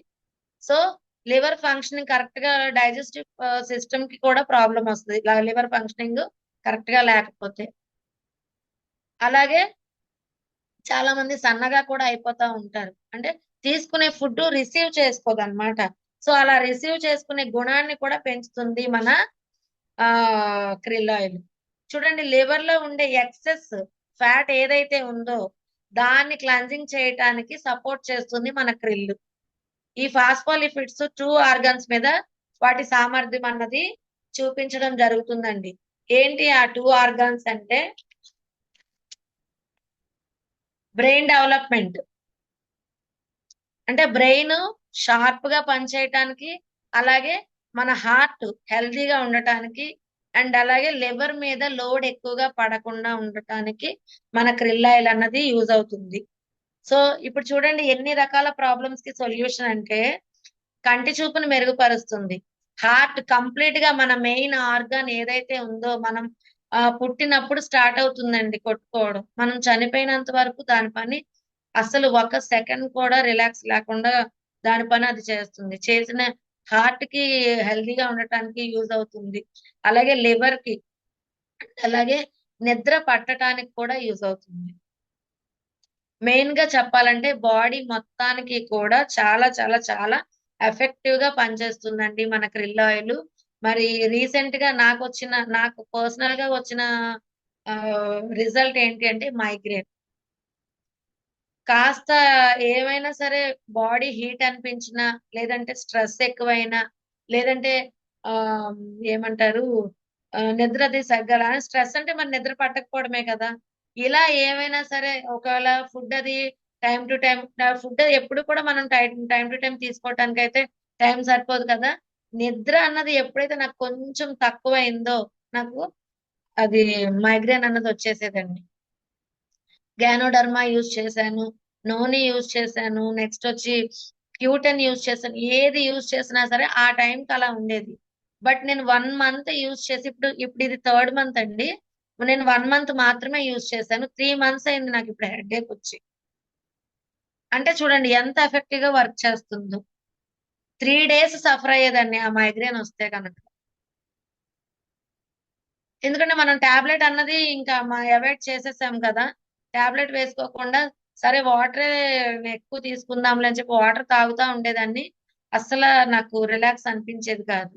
సో లివర్ ఫంక్షనింగ్ కరెక్ట్ గా, డైజెస్టివ్ సిస్టమ్ కి కూడా ప్రాబ్లం వస్తుంది లివర్ ఫంక్షనింగ్ కరెక్ట్ గా లేకపోతే. అలాగే చాలా మంది సన్నగా కూడా అయిపోతా ఉంటారు, అంటే తీసుకునే ఫుడ్ రిసీవ్ చేసుకోదన్నమాట. సో అలా రిసీవ్ చేసుకునే గుణాన్ని కూడా పెంచుతుంది మన క్రిల్ ఆయిల్. చూడండి, లివర్ లో ఉండే ఎక్సెస్ ఫ్యాట్ ఏదైతే ఉందో దాన్ని క్లెన్జింగ్ చేయటానికి సపోర్ట్ చేస్తుంది మన క్రిల్. ఈ ఫాస్ఫోలిపిడ్స్ 2 ఆర్గన్స్ మీద వాటి సామర్థ్యం అన్నది చూపించడం జరుగుతుందండి. ఏంటి ఆ 2 ఆర్గన్స్ అంటే, బ్రెయిన్ డెవలప్మెంట్, అంటే బ్రెయిన్ షార్ప్ గా పనిచేయటానికి, అలాగే మన హార్ట్ హెల్తీగా ఉండటానికి, అండ్ అలాగే లివర్ మీద లోడ్ ఎక్కువగా పడకుండా ఉండటానికి మన క్రిల్ ఆయిల్ అన్నది యూజ్ అవుతుంది. సో ఇప్పుడు చూడండి ఎన్ని రకాల ప్రాబ్లమ్స్ కి సొల్యూషన్ అంటే, కంటి చూపును మెరుగుపరుస్తుంది, హార్ట్ కంప్లీట్ గా మన మెయిన్ ఆర్గాన్ ఏదైతే ఉందో, మనం పుట్టినప్పుడు స్టార్ట్ అవుతుందండి కొట్టుకోవడం, మనం చనిపోయినంత వరకు దాని పని అసలు 1 సెకండ్ కూడా రిలాక్స్ లేకుండా దాని పని అది చేస్తుంది. చేసిన హార్ట్ కి హెల్తీగా ఉండటానికి యూజ్ అవుతుంది, అలాగే లివర్ కి, అలాగే నిద్ర పట్టడానికి కూడా యూజ్ అవుతుంది. మెయిన్ గా చెప్పాలంటే బాడీ మొత్తానికి కూడా చాలా చాలా చాలా ఎఫెక్టివ్ గా పనిచేస్తుందండి మన క్రిల్ ఆయిల్. మరి రీసెంట్ గా నాకు పర్సనల్ గా వచ్చిన రిజల్ట్ ఏంటి అంటే, మైగ్రేన్. కాస్త ఏమైనా సరే బాడీ హీట్ అనిపించినా, లేదంటే స్ట్రెస్ ఎక్కువైనా, లేదంటే ఆ ఏమంటారు నిద్ర అది సరిగ్గా, స్ట్రెస్ అంటే మరి నిద్ర పట్టకపోవడమే కదా. ఇలా ఏమైనా సరే ఒకవేళ ఫుడ్ అది టైం టు టైం, ఫుడ్ ఎప్పుడు కూడా మనం టైం టు టైం తీసుకోవటానికి అయితే టైం సరిపోదు కదా. నిద్ర అన్నది ఎప్పుడైతే నాకు కొంచెం తక్కువైందో, నాకు అది మైగ్రేన్ అన్నది వచ్చేసేదండి. గ్యానోడర్మా యూజ్ చేశాను, నోని యూజ్ చేశాను, నెక్స్ట్ వచ్చి క్యూటెన్ యూజ్ చేశాను. ఏది యూజ్ చేసినా సరే ఆ టైంకి అలా ఉండేది. బట్ నేను 1 మంత్ యూజ్ చేసి, ఇప్పుడు ఇది 3rd మంత్ అండి, నేను 1 మంత్ మాత్రమే యూజ్ చేశాను. 3 మంత్స్ అయింది నాకు ఇప్పుడు హెడేక్ వచ్చి. అంటే చూడండి ఎంత ఎఫెక్టివ్ గా వర్క్ చేస్తుందో. 3 డేస్ సఫర్ అయ్యేదాన్ని ఆ మైగ్రేన్ వస్తే కనుక. ఎందుకంటే మనం టాబ్లెట్ అన్నది ఇంకా అవాయిడ్ చేసేసాం కదా, టాబ్లెట్ వేసుకోకుండా సరే వాటరే ఎక్కువ తీసుకుందాంలే అని చెప్పి వాటర్ తాగుతా ఉండేదాన్ని. అస్సలు నాకు రిలాక్స్ అనిపించేది కాదు.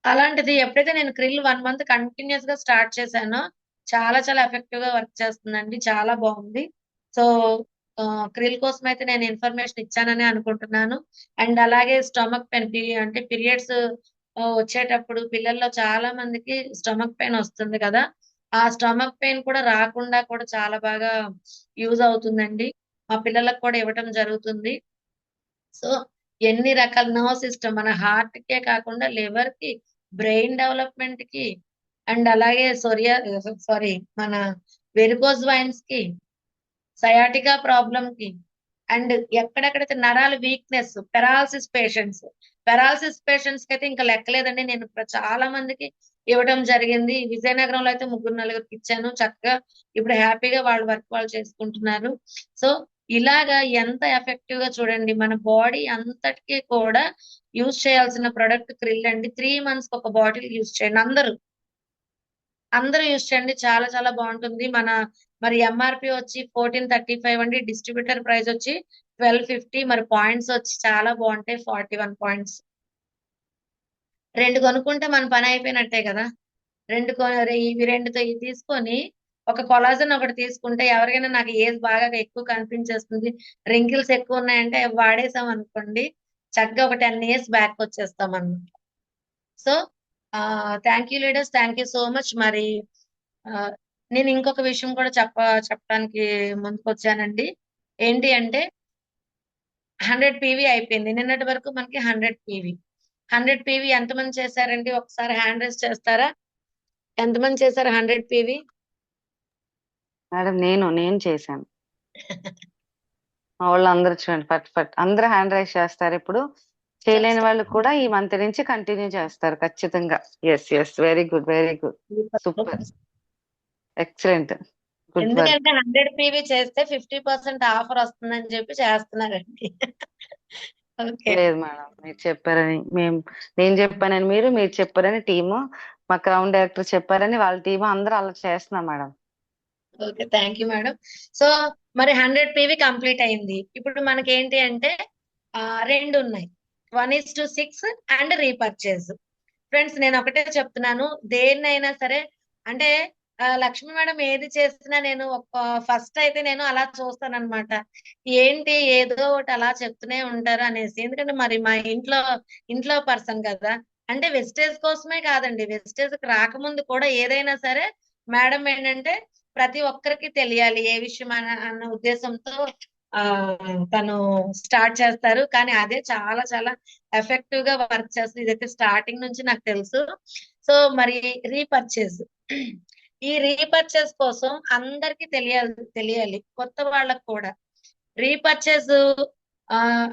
అలాంటిది ఎప్పుడైతే నేను క్రిల్ 1 మంత్ కంటిన్యూస్ గా స్టార్ట్ చేశానో, చాలా చాలా ఎఫెక్టివ్ గా వర్క్ చేస్తుందండి, చాలా బాగుంది. సో క్రిల్ కోసం అయితే నేను ఇన్ఫర్మేషన్ ఇచ్చానని అనుకుంటున్నాను. అండ్ అలాగే స్టమక్ పెయిన్, అంటే పీరియడ్స్ వచ్చేటప్పుడు పిల్లల్లో చాలా మందికి స్టమక్ పెయిన్ వస్తుంది కదా, ఆ స్టమక్ పెయిన్ కూడా రాకుండా కూడా చాలా బాగా యూజ్ అవుతుందండి. మా పిల్లలకు కూడా ఇవ్వటం జరుగుతుంది. సో ఎన్ని రకాల నర్వ్ సిస్టమ్, మన హార్ట్ కే కాకుండా లివర్ కి, బ్రెయిన్ డెవలప్మెంట్ కి, అండ్ అలాగే మన వెరికోజ్ వైన్స్ కి, సయాటికా ప్రాబ్లం కి, అండ్ ఎక్కడెక్కడైతే నరాల వీక్నెస్, పెరాలసిస్ పేషెంట్స్ కి అయితే ఇంకా లెక్కలేదండి. నేను చాలా మందికి ఇవ్వడం జరిగింది. విజయనగరంలో అయితే 3-4 ఇచ్చాను. చక్కగా ఇప్పుడు హ్యాపీగా వాళ్ళ వర్క్ వాళ్ళు చేసుకుంటున్నారు. సో ఇలాగా ఎంత ఎఫెక్టివ్ గా చూడండి, మన బాడీ అంతటికి కూడా యూజ్ చేయాల్సిన ప్రొడక్ట్ క్రిల్ అండి. 3 మంత్స్ ఒక బాటిల్ యూజ్ చేయండి, అందరూ యూజ్ చేయండి, చాలా చాలా బాగుంటుంది. మరి ఎంఆర్పి వచ్చి 1435 అండి, డిస్ట్రిబ్యూటర్ ప్రైస్ వచ్చి 1250, మరి పాయింట్స్ వచ్చి చాలా బాగుంటాయి, 41 పాయింట్స్. రెండు కొనుక్కుంటే మన పని అయిపోయినట్టే కదా. ఇవి రెండుతో ఇవి తీసుకొని ఒక కొలాజన్ ఒకటి తీసుకుంటే ఎవరికైనా నాకు ఏజ్ బాగా ఎక్కువ కనిపించేస్తుంది, రింకిల్స్ ఎక్కువ ఉన్నాయంటే అవి వాడేసాం అనుకోండి, చక్కగా ఒక 10 ఇయర్స్ బ్యాక్ వచ్చేస్తాం అన్నమాట. So thank you leaders, thank you so much. మరి ఆ, నేను ఇంకొక విషయం కూడా చెప్పడానికి ముందుకు వచ్చానండి. ఏంటి అంటే 100 పీవీ అయిపోయింది. నిన్నటి వరకు మనకి 100 పీవీ. 100 పీవీ ఎంతమంది చేశారండి? ఒకసారి హ్యాండ్ రైజ్ చేస్తారా? ఎంతమంది చేశారు 100 పీవీ? మేడం నేను చేశాను. మా వాళ్ళు అందరూ చూడండి, ఫట్ అందరూ హ్యాండ్ రైజ్ చేస్తారు. ఇప్పుడు చేయలేని వాళ్ళు కూడా ఈ మంత్ నుంచి కంటిన్యూ చేస్తారు ఖచ్చితంగా. Yes very good, very good, super, excellent, good work. ఎందుకంటే 100 పీవీ చేస్తే 50% ఆఫర్ వస్తుందని చెప్పి చేస్తున్నారండి. ఓకే, లేదు మేడం, మీరు చెప్పారని నేను చెప్పానని మీరు చెప్పారని టీము, మా క్రౌన్ డైరెక్టర్ చెప్పారని వాళ్ళ టీము అందరూ అలా చేస్తున్నాం madam. Okay, thank you madam. So మరి 100 పీవీ కంప్లీట్ అయింది. ఇప్పుడు మనకి ఏంటి అంటే రెండు ఉన్నాయి, 1:6 అండ్ రీపర్చేజ్. ఫ్రెండ్స్ నేను ఒకటే చెప్తున్నాను, దేన్నైనా సరే అంటే లక్ష్మి మేడం ఏది చేసినా నేను ఫస్ట్ అయితే నేను అలా చూస్తాను అనమాట. ఏంటి ఏదో ఒకటి అలా చెప్తూనే ఉంటారు అనేసి, ఎందుకంటే మరి మా ఇంట్లో పర్సన్ కదా. అంటే వెస్టేజ్ కోసమే కాదండి, వెస్టేజ్ కి రాకముందు కూడా ఏదైనా సరే మేడం ఏంటంటే ప్రతి ఒక్కరికి తెలియాలి ఏ విషయం అన్న ఉద్దేశంతో ఆ తను స్టార్ట్ చేస్తారు. కానీ అదే చాలా చాలా ఎఫెక్టివ్ గా వర్క్ చేస్తుంది. ఇదైతే స్టార్టింగ్ నుంచి నాకు తెలుసు. సో మరి రీపర్చేజ్, ఈ రీపర్చేజ్ కోసం అందరికి తెలియాలి కొత్త వాళ్ళకు కూడా. రీపర్చేజ్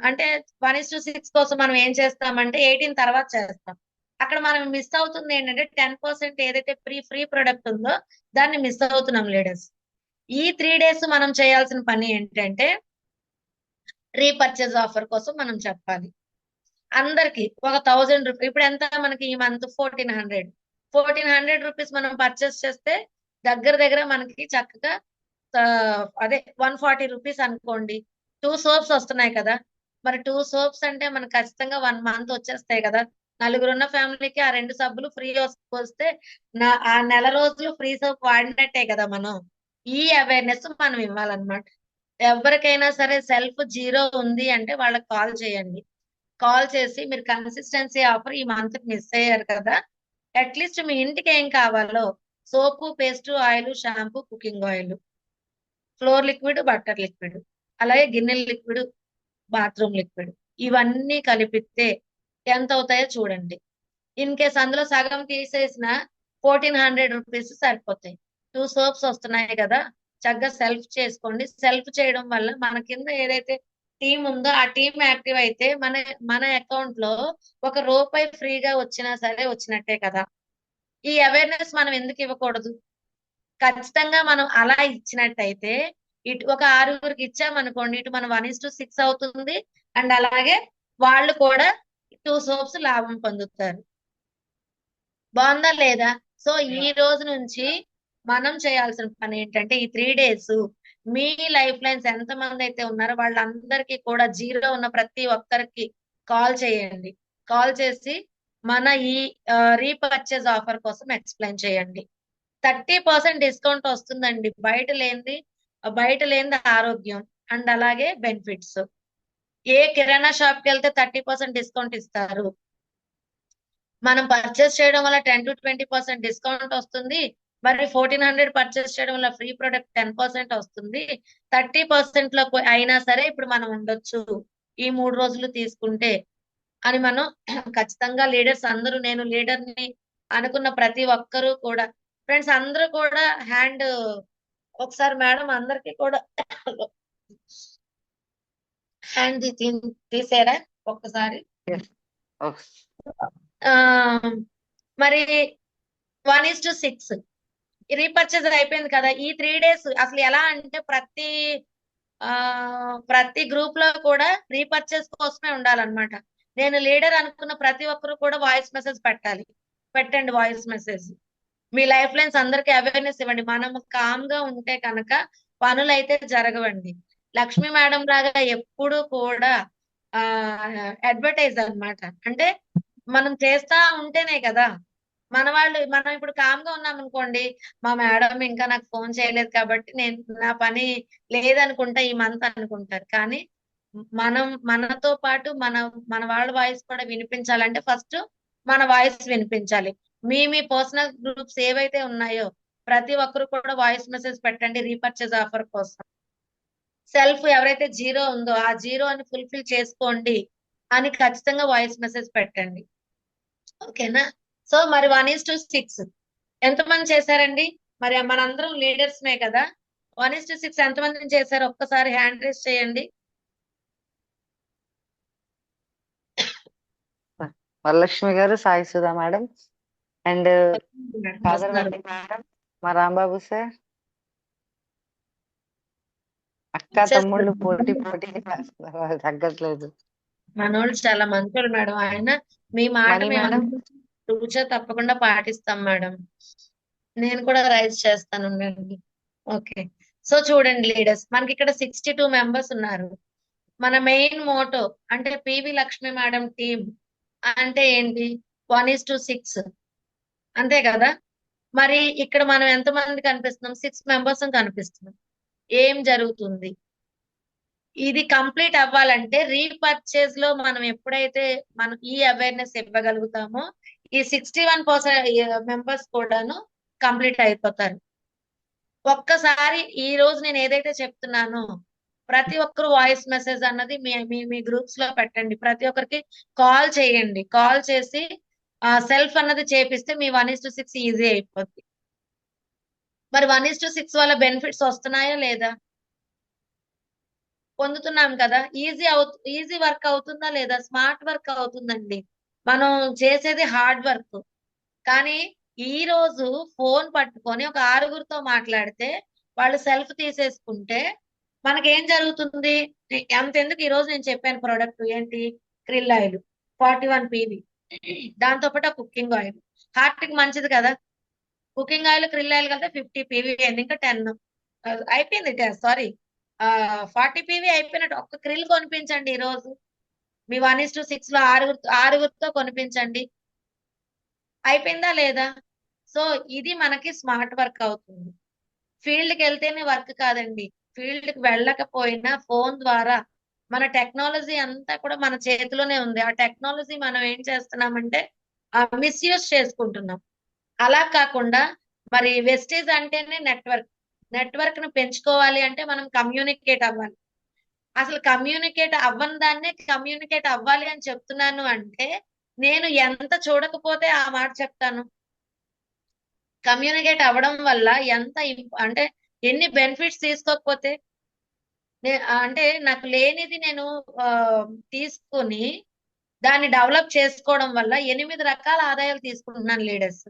అంటే 1:6 కోసం మనం ఏం చేస్తామంటే 18 తర్వాత చేస్తాం. అక్కడ మనం మిస్ అవుతుంది ఏంటంటే 10% ఏదైతే ఫ్రీ ప్రొడక్ట్ ఉందో దాన్ని మిస్ అవుతున్నాం లీడర్స్. ఈ 3 days మనం చేయాల్సిన పని ఏంటంటే రీపర్చేజ్ ఆఫర్ కోసం మనం చెప్పాలి అందరికి. ఒక 1000 రూపీస్, ఇప్పుడు ఎంత మనకి ఈ మంత్ 1400 రూపీస్ మనం పర్చేస్ చేస్తే దగ్గర మనకి చక్కగా అదే 140 రూపీస్ అనుకోండి. 2 సోప్స్ వస్తున్నాయి కదా. మరి 2 సోప్స్ అంటే మనకు ఖచ్చితంగా 1 month వచ్చేస్తాయి కదా. నలుగురున్న ఫ్యామిలీకి ఆ 2 సబ్బులు ఫ్రీ వస్తే ఆ నెల రోజులు ఫ్రీ సోప్ వాడినట్టే కదా మనం. ఈ అవేర్నెస్ మనం ఇవ్వాలన్నమాట. ఎవరికైనా సరే సెల్ఫ్ జీరో ఉంది అంటే వాళ్ళకి కాల్ చేయండి. కాల్ చేసి మీరు కన్సిస్టెన్సీ ఆఫర్ ఈ మంత్ మిస్ అయ్యారు కదా, అట్లీస్ట్ మీ ఇంటికి ఏం కావాలో soap, paste, oil, shampoo, cooking oil, floor liquid, butter liquid, అలాగే గిన్నెల లిక్విడ్, బాత్రూమ్ లిక్విడ్, ఇవన్నీ కలిపితే ఎంత అవుతాయో చూడండి. ఇన్ కేస్ అందులో సగం తీసేసిన 1400 రూపీస్ సరిపోతాయి. 2 సోప్స్ వస్తున్నాయి కదా, చక్కగా సెల్ఫ్ చేసుకోండి. సెల్ఫ్ చేయడం వల్ల మన కింద ఏదైతే టీం ఉందో ఆ టీం యాక్టివ్ అయితే మన అకౌంట్ లో ₹1 ఫ్రీగా వచ్చినా సరే వచ్చినట్టే కదా. ఈ అవేర్నెస్ మనం ఎందుకు ఇవ్వకూడదు? ఖచ్చితంగా మనం అలా ఇచ్చినట్టయితే ఇటు ఒక 6గురికి ఇచ్చామనుకోండి, ఇటు మనం 1:6 అవుతుంది, అండ్ అలాగే వాళ్ళు కూడా 2 సోప్స్ లాభం పొందుతారు. బాగుందా లేదా? సో ఈ రోజు నుంచి మనం చేయాల్సిన పని ఏంటంటే ఈ 3 days మీ లైఫ్ లైన్స్ ఎంతమంది అయితే ఉన్నారో వాళ్ళందరికీ కూడా జీరో ఉన్న ప్రతి ఒక్కరికి కాల్ చేయండి. కాల్ చేసి మన ఈ రీపర్చేజ్ ఆఫర్ కోసం ఎక్స్ప్లెయిన్ చేయండి. 30% డిస్కౌంట్ వస్తుందండి. బయట లేనిది ఆరోగ్యం అండ్ అలాగే బెనిఫిట్స్. ఏ కిరాణా షాప్ కి వెళ్తే 30% డిస్కౌంట్ ఇస్తారు. మనం పర్చేస్ చేయడం వల్ల 10 to 20% డిస్కౌంట్ వస్తుంది. మరి 1400 పర్చేస్ చేయడం వల్ల ఫ్రీ ప్రొడక్ట్ 10% వస్తుంది. 30% లో అయినా సరే ఇప్పుడు మనం ఉండొచ్చు ఈ 3 రోజులు తీసుకుంటే అని మనం ఖచ్చితంగా లీడర్స్ అందరూ, నేను లీడర్ ని అనుకున్న ప్రతి ఒక్కరూ కూడా, ఫ్రెండ్స్ అందరూ కూడా హ్యాండ్ ఒకసారి మేడం అందరికి కూడా హ్యాండ్ తీసారా ఒక్కసారి? మరి 1:6 రీపర్చేజ్ అయిపోయింది కదా. ఈ 3 days అసలు ఎలా అంటే ప్రతి గ్రూప్ లో కూడా రీపర్చేజ్ కోసమే ఉండాలన్నమాట. నేను లీడర్ అనుకున్న ప్రతి ఒక్కరు కూడా వాయిస్ మెసేజ్ పెట్టండి వాయిస్ మెసేజ్. మీ లైఫ్ లైన్స్ అందరికి అవేర్నెస్ ఇవ్వండి. మనం కామ్ గా ఉంటే కనుక పనులు అయితే జరగవండి. లక్ష్మీ మేడం లాగా ఎప్పుడు కూడా అడ్వర్టైజ్ అన్నమాట. అంటే మనం చేస్తా ఉంటేనే కదా మనం ఇప్పుడు కామ్గా ఉన్నాం అనుకోండి, మా మేడం ఇంకా నాకు ఫోన్ చేయలేదు కాబట్టి నేను నా పని లేదనుకుంటా ఈ మంత్ అనుకుంటారు. కానీ మనతో పాటు మన వాళ్ళ వాయిస్ కూడా వినిపించాలంటే ఫస్ట్ మన వాయిస్ వినిపించాలి. మీ పర్సనల్ గ్రూప్స్ ఏవైతే ఉన్నాయో ప్రతి ఒక్కరు కూడా వాయిస్ మెసేజ్ పెట్టండి రీపర్చేజ్ ఆఫర్ కోసం. సెల్ఫ్ ఎవరైతే జీరో ఉందో ఆ జీరోని ఫుల్ఫిల్ చేసుకోండి అని ఖచ్చితంగా వాయిస్ మెసేజ్ పెట్టండి. ఓకేనా? సో మరి 1:6 ఎంతమంది చేశారండి? మరి మనందరం లీడర్స్మే కదా. 1:6 ఎంతమందిని చేశారు? ఒక్కసారి హ్యాండ్ రేస్ చేయండి. వరలక్ష్మి గారు, సాయి సుధా మేడం అండ్ కాదర్ వస్తున్నారు. రెడ్డి మేడం, మా రాంబాబు సార్, అక్క తమ్ముళ్ళు పోటీ వేస్తున్నారు, తగ్గట్లేదు. మనోళ్ళు చాలా మంచోళ్ళు మేడం. ఆయన మీ మాట మణి మేము మేడం, తూచా తప్పకుండా పాటిస్తాం మేడం. నేను కూడా రైజ్ చేస్తాను ఉండండి. ఓకే. సో చూడండి లీడర్స్, మనకి ఇక్కడ 62 మెంబర్స్ ఉన్నారు. మన మెయిన్ మోటో అంటే పివి లక్ష్మి మేడం టీం అంటే ఏంటి? 1:6 అంతే కదా. మరి ఇక్కడ మనం ఎంతమంది కనిపిస్తున్నాం? 6 మెంబర్స్ కనిపిస్తున్నాం. ఏం జరుగుతుంది? ఇది కంప్లీట్ అవ్వాలంటే రీపర్చేజ్ లో మనం ఎప్పుడైతే మనం ఈ అవేర్నెస్ ఇవ్వగలుగుతామో ఈ 61% మెంబర్స్ కూడాను కంప్లీట్ అయిపోతారు. ఒక్కసారి ఈ రోజు నేను ఏదైతే చెప్తున్నానో ప్రతి ఒక్కరు వాయిస్ మెసేజ్ అన్నది మీ గ్రూప్స్ లో పెట్టండి. ప్రతి ఒక్కరికి కాల్ చేయండి. కాల్ చేసి సెల్ఫ్ అన్నది చేపిస్తే మీ 1:6 ఈజీ అయిపోద్ది. మరి 1:6 వల్ల బెనిఫిట్స్ వస్తున్నాయా లేదా? పొందుతున్నాం కదా. ఈజీ వర్క్ అవుతుందా లేదా? స్మార్ట్ వర్క్ అవుతుందండి. మనం చేసేది హార్డ్ వర్క్. కానీ ఈ రోజు ఫోన్ పట్టుకొని ఒక 6గురితో మాట్లాడితే వాళ్ళు సెల్ఫ్ తీసేసుకుంటే మనకేం జరుగుతుంది? అంతెందుకు ఈ రోజు నేను చెప్పాను ప్రోడక్ట్ ఏంటి? క్రిల్ ఆయిల్ 41 PV, దాంతో పాటు కుకింగ్ ఆయిల్ హార్ట్ కి మంచిది కదా. కుకింగ్ ఆయిల్ క్రిల్ ఆయిల్ కలిపితే 50 PV అయింది. ఇంకా 10 అయిపోయింది. సారీ 40 PV అయిపోయినట్టు. ఒక్క క్రిల్ కొనిపించండి ఈ రోజు. మీ 1:6 లో ఆరుగురితో కొనిపించండి. అయిపోయిందా లేదా? సో ఇది మనకి స్మార్ట్ వర్క్ అవుతుంది. ఫీల్డ్ కి వెళ్తేనే వర్క్ కాదండి. ఫీల్డ్ కి వెళ్ళకపోయినా ఫోన్ ద్వారా మన టెక్నాలజీ అంతా కూడా మన చేతిలోనే ఉంది. ఆ టెక్నాలజీ మనం ఏం చేస్తున్నామంటే మిస్యూజ్ చేసుకుంటున్నాం. అలా కాకుండా మరి వెస్టేజ్ అంటేనే నెట్వర్క్ ను పెంచుకోవాలి అంటే మనం కమ్యూనికేట్ అవ్వాలి. అసలు కమ్యూనికేట్ అవ్వని దాన్నే కమ్యూనికేట్ అవ్వాలి అని చెప్తున్నాను అంటే నేను ఎంత చూడకపోతే ఆ మాట చెప్తాను. కమ్యూనికేట్ అవ్వడం వల్ల ఎంత అంటే ఎన్ని బెనిఫిట్స్ తీసుకోకపోతే అంటే నాకు లేనిది నేను తీసుకుని దాన్ని డెవలప్ చేసుకోవడం వల్ల 8 రకాల ఆదాయాలు తీసుకుంటున్నాను లీడర్స్.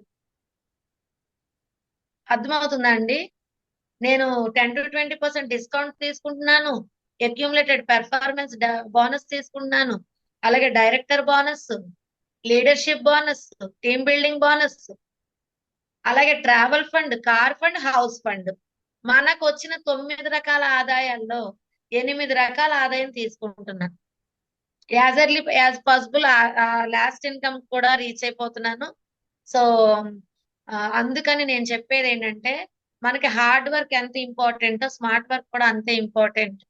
అర్థమవుతుందా అండి? నేను 10 to 20% డిస్కౌంట్ తీసుకుంటున్నాను. అక్యూములేటెడ్ పెర్ఫార్మెన్స్ బోనస్ తీసుకుంటున్నాను. అలాగే director bonus, leadership bonus, team building bonus, అలాగే travel fund, car fund, house fund. మనకు వచ్చిన 9 రకాల ఆదాయాల్లో 8 రకాల ఆదాయం తీసుకుంటున్నాను. యాజ్ పాసిబుల్ లాస్ట్ ఇన్కమ్ కూడా రీచ్ అయిపోతున్నాను. సో అందుకని నేను చెప్పేది ఏంటంటే మనకి హార్డ్ వర్క్ ఎంత ఇంపార్టెంటో స్మార్ట్ వర్క్ కూడా అంతే ఇంపార్టెంట్.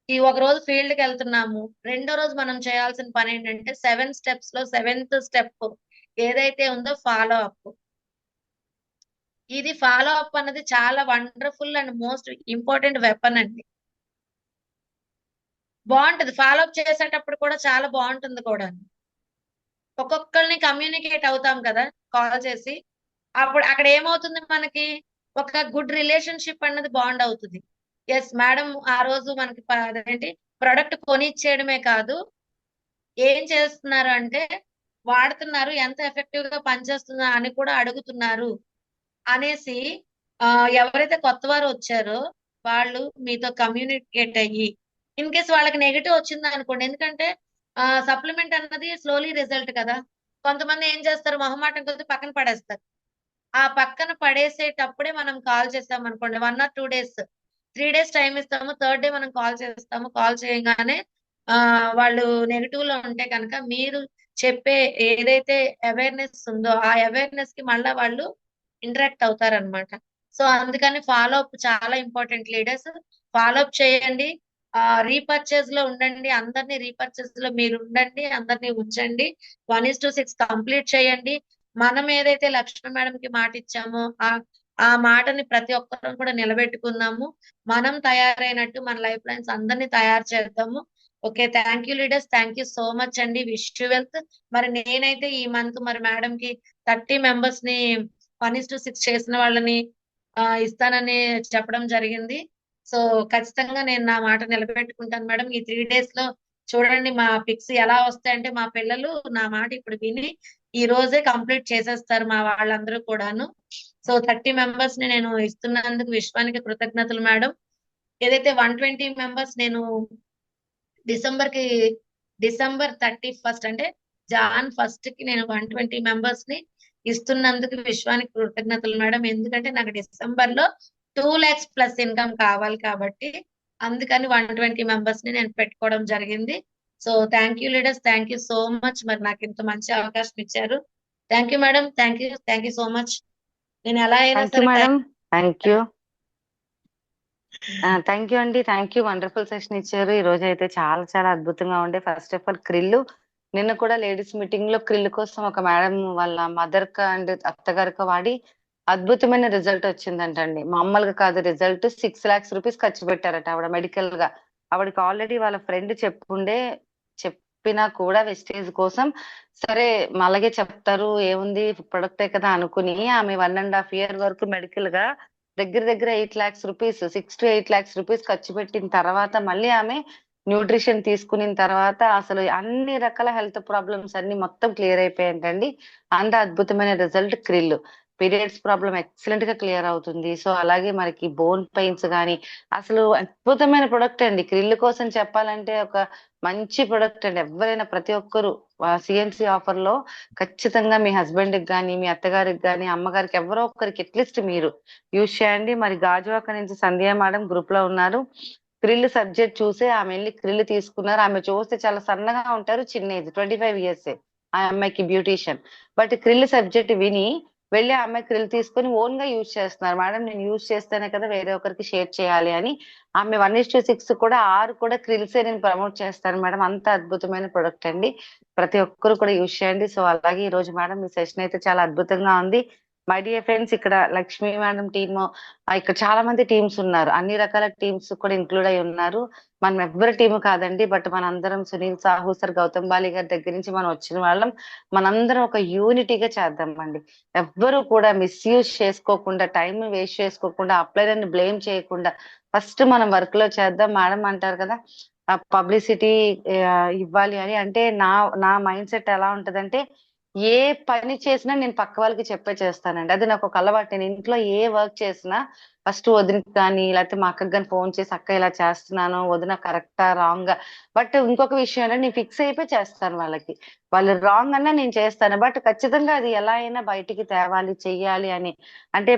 ఈ ఒక రోజు ఫీల్డ్ కి వెళ్తున్నాము, రెండో రోజు మనం చేయాల్సిన పని ఏంటంటే 7 steps లో 7th స్టెప్ ఏదైతే ఉందో ఫాలో అప్. ఇది ఫాలో అప్ అన్నది చాలా wonderful and most important weapon అండి. బాగుంటది. ఫాలో అప్ చేసేటప్పుడు కూడా చాలా బాగుంటుంది కూడా. ఒక్కొక్కరిని కమ్యూనికేట్ అవుతాం కదా కాల్ చేసి. అప్పుడు అక్కడ ఏమవుతుంది మనకి ఒక గుడ్ రిలేషన్షిప్ అన్నది బాండ్ అవుతుంది. ఎస్ మేడం ఆ రోజు మనకి అదేంటి ప్రొడక్ట్ కొనిచ్చేయడమే కాదు, ఏం చేస్తున్నారు అంటే వాడుతున్నారు, ఎంత ఎఫెక్టివ్ గా పనిచేస్తుందా అని కూడా అడుగుతున్నారు అనేసి ఎవరైతే కొత్త వారు వచ్చారో వాళ్ళు మీతో కమ్యూనికేట్ అయ్యి ఇన్ కేస్ వాళ్ళకి నెగిటివ్ వచ్చింది అనుకోండి, ఎందుకంటే సప్లిమెంట్ అన్నది స్లోలీ రిజల్ట్ కదా. కొంతమంది ఏం చేస్తారు, మొహమాటం కొద్ది పక్కన పడేస్తారు. ఆ పక్కన పడేసేటప్పుడే మనం కాల్ చేస్తాం అనుకోండి, 1 or 2 days 3 days టైం ఇస్తాము. థర్డ్ డే మనం కాల్ చేస్తాము. కాల్ చేయగానే వాళ్ళు నెగిటివ్ లో ఉంటే కనుక మీరు చెప్పే ఏదైతే అవేర్నెస్ ఉందో ఆ అవేర్నెస్ కి మళ్ళా వాళ్ళు ఇంటరాక్ట్ అవుతారనమాట. సో అందుకని ఫాలో అప్ చాలా ఇంపార్టెంట్ లీడర్స్. ఫాలో అప్ చేయండి. రీపర్చేజ్ లో ఉండండి. అందరినీ రీపర్చేజ్ లో మీరు ఉండండి. అందరినీ ఉంచండి. 1:6 కంప్లీట్ చేయండి. మనం ఏదైతే లక్ష్మి మేడం కి మాట ఇచ్చామో ఆ మాటని ప్రతి ఒక్కరం కూడా నిలబెట్టుకుందాము. మనం తయారైనట్టు మన లైఫ్ లైన్స్ అందరినీ తయారు చేద్దాము. Okay, thank you leaders. Thank you so much అండి. Wish you wealth. మరి నేనైతే ఈ మంత్ మరి మేడం కి 30 మెంబర్స్ ని 1:6 చేసిన వాళ్ళని ఇస్తానని చెప్పడం జరిగింది. సో ఖచ్చితంగా నేను నా మాట నిలబెట్టుకుంటాను మేడం. ఈ 3 డేస్ లో చూడండి మా పిక్స్ ఎలా వస్తాయంటే మా పిల్లలు నా మాట ఇప్పుడు విని ఈ రోజే కంప్లీట్ చేసేస్తారు మా వాళ్ళందరూ కూడాను. సో 30 మెంబర్స్ ని నేను ఇస్తున్నందుకు విశ్వానికి కృతజ్ఞతలు మేడం. ఏదైతే 120 మెంబర్స్ నేను డిసెంబర్ 31 అంటే జాన్ 1 కి నేను 120 మెంబర్స్ ని ఇస్తున్నందుకు విశ్వానికి కృతజ్ఞతలు మేడం. ఎందుకంటే నాకు డిసెంబర్ లో 2 lakhs ప్లస్ ఇన్కమ్ కావాలి కాబట్టి అందుకని 120 మెంబర్స్ ని నేను పెట్టుకోవడం జరిగింది. So thank you leaders. Thank you so much. మరి నాకు ఇంత మంచి అవకాశం ఇచ్చారు. Thank you madam. Thank you so much. నేను ఎలా అయినా థ్యాంక్ యూ సరే madam. Thank you. Thank you అండి. Thank you. వండర్ఫుల్ సెషన్ ఇచ్చారు. ఈ రోజు అయితే చాలా చాలా అద్భుతంగా ఉండే. ఫస్ట్ ఆఫ్ ఆల్ క్రిల్లు నిన్న కూడా లేడీస్ మీటింగ్ లో క్రిల్ కోసం ఒక మేడం వాళ్ళ మదర్ అండ్ అత్తగారికి వాడి అద్భుతమైన రిజల్ట్ వచ్చిందంటండి. మామూలుగా కాదు రిజల్ట్. 6 lakhs రూపీస్ ఖర్చు పెట్టారట ఆవిడ మెడికల్ గా. ఆవిడకి ఆల్రెడీ వాళ్ళ ఫ్రెండ్ చెప్పినా కూడా వెస్టేజ్ కోసం సరే అలాగే చెప్తారు ఏముంది ప్రొడక్టే కదా అనుకుని ఆమె 1.5 year వరకు మెడికల్ గా దగ్గర దగ్గర 8 lakhs rupees 6 to 8 lakhs rupees ఖర్చు పెట్టిన తర్వాత మళ్ళీ ఆమె న్యూట్రిషన్ తీసుకున్న తర్వాత అసలు అన్ని రకాల హెల్త్ ప్రాబ్లమ్స్ అన్ని మొత్తం క్లియర్ అయిపోయాయంటండి. అంత అద్భుతమైన result krill. Periods problem excellent గా క్లియర్ అవుతుంది. సో అలాగే మనకి బోన్ పెయిన్స్ కానీ అసలు అద్భుతమైన ప్రొడక్ట్ అండి. క్రిల్ కోసం చెప్పాలంటే ఒక మంచి ప్రొడక్ట్ అండి. ఎవరైనా ప్రతి ఒక్కరు సిఎన్సి ఆఫర్ లో ఖచ్చితంగా మీ హస్బెండ్ కి కానీ మీ అత్తగారికి కానీ అమ్మగారికి ఎవరో ఒకరికి అట్లీస్ట్ మీరు యూజ్ చేయండి. మరి గాజువాక నుంచి సంధ్య మేడం గ్రూప్ లో ఉన్నారు. క్రిల్ సబ్జెక్ట్ చూసి ఆమె వెళ్ళి క్రిల్ తీసుకున్నారు. ఆమె చూస్తే చాలా సన్నగా ఉంటారు. చిన్న ఏజ్ 25 years ఆ అమ్మాయికి బ్యూటీషియన్. బట్ క్రిల్ సబ్జెక్ట్ విని వెళ్ళి ఆ అమ్మాయి క్రిల్ తీసుకొని ఓన్ గా యూజ్ చేస్తున్నారు. మేడం నేను యూజ్ చేస్తేనే కదా వేరే ఒకరికి షేర్ చేయాలి అని ఆమె 1:6 కూడా 6 కూడా క్రిల్సే నేను ప్రమోట్ చేస్తాను మేడం. అంత అద్భుతమైన ప్రొడక్ట్ అండి. ప్రతి ఒక్కరు కూడా యూజ్ చేయండి. సో అలాగే ఈ రోజు మేడం మీ సెషన్ అయితే చాలా అద్భుతంగా ఉంది. మై డియర్ ఫ్రెండ్స్, ఇక్కడ లక్ష్మీ మేడం టీమ్ ఇక్కడ చాలా మంది టీమ్స్ ఉన్నారు. అన్ని రకాల టీమ్స్ కూడా ఇంక్లూడ్ అయి ఉన్నారు. మనం ఎవ్వరి టీము కాదండి. బట్ మనందరం సునీల్ సాహు సార్ గౌతమ్ బాలి గారి దగ్గర నుంచి మనం వచ్చిన వాళ్ళం. మనందరం ఒక యూనిటీగా చేద్దామండి. ఎవ్వరు కూడా మిస్యూజ్ చేసుకోకుండా టైం వేస్ట్ చేసుకోకుండా అప్లైనర్ని బ్లేమ్ చేయకుండా ఫస్ట్ మనం వర్క్ లో చేద్దాం. మేడం అంటారు కదా పబ్లిసిటీ ఇవ్వాలి అని. అంటే నా మైండ్ సెట్ ఎలా ఉంటదంటే ఏ పని చేసినా నేను పక్క వాళ్ళకి చెప్పే చేస్తానండి. అది నాకు ఒక అలవాటు. నేను ఇంట్లో ఏ వర్క్ చేసినా ఫస్ట్ వదినకి కానీ లేకపోతే మా అక్కకి కానీ ఫోన్ చేసి అక్క ఇలా చేస్తున్నాను వదిన కరెక్టా రాంగ్. బట్ ఇంకొక విషయం ఏంటంటే నేను ఫిక్స్ అయిపోయి చేస్తాను. వాళ్ళు రాంగ్ అన్నా నేను చేస్తాను. బట్ ఖచ్చితంగా అది ఎలా అయినా బయటికి తేవాలి చెయ్యాలి అని. అంటే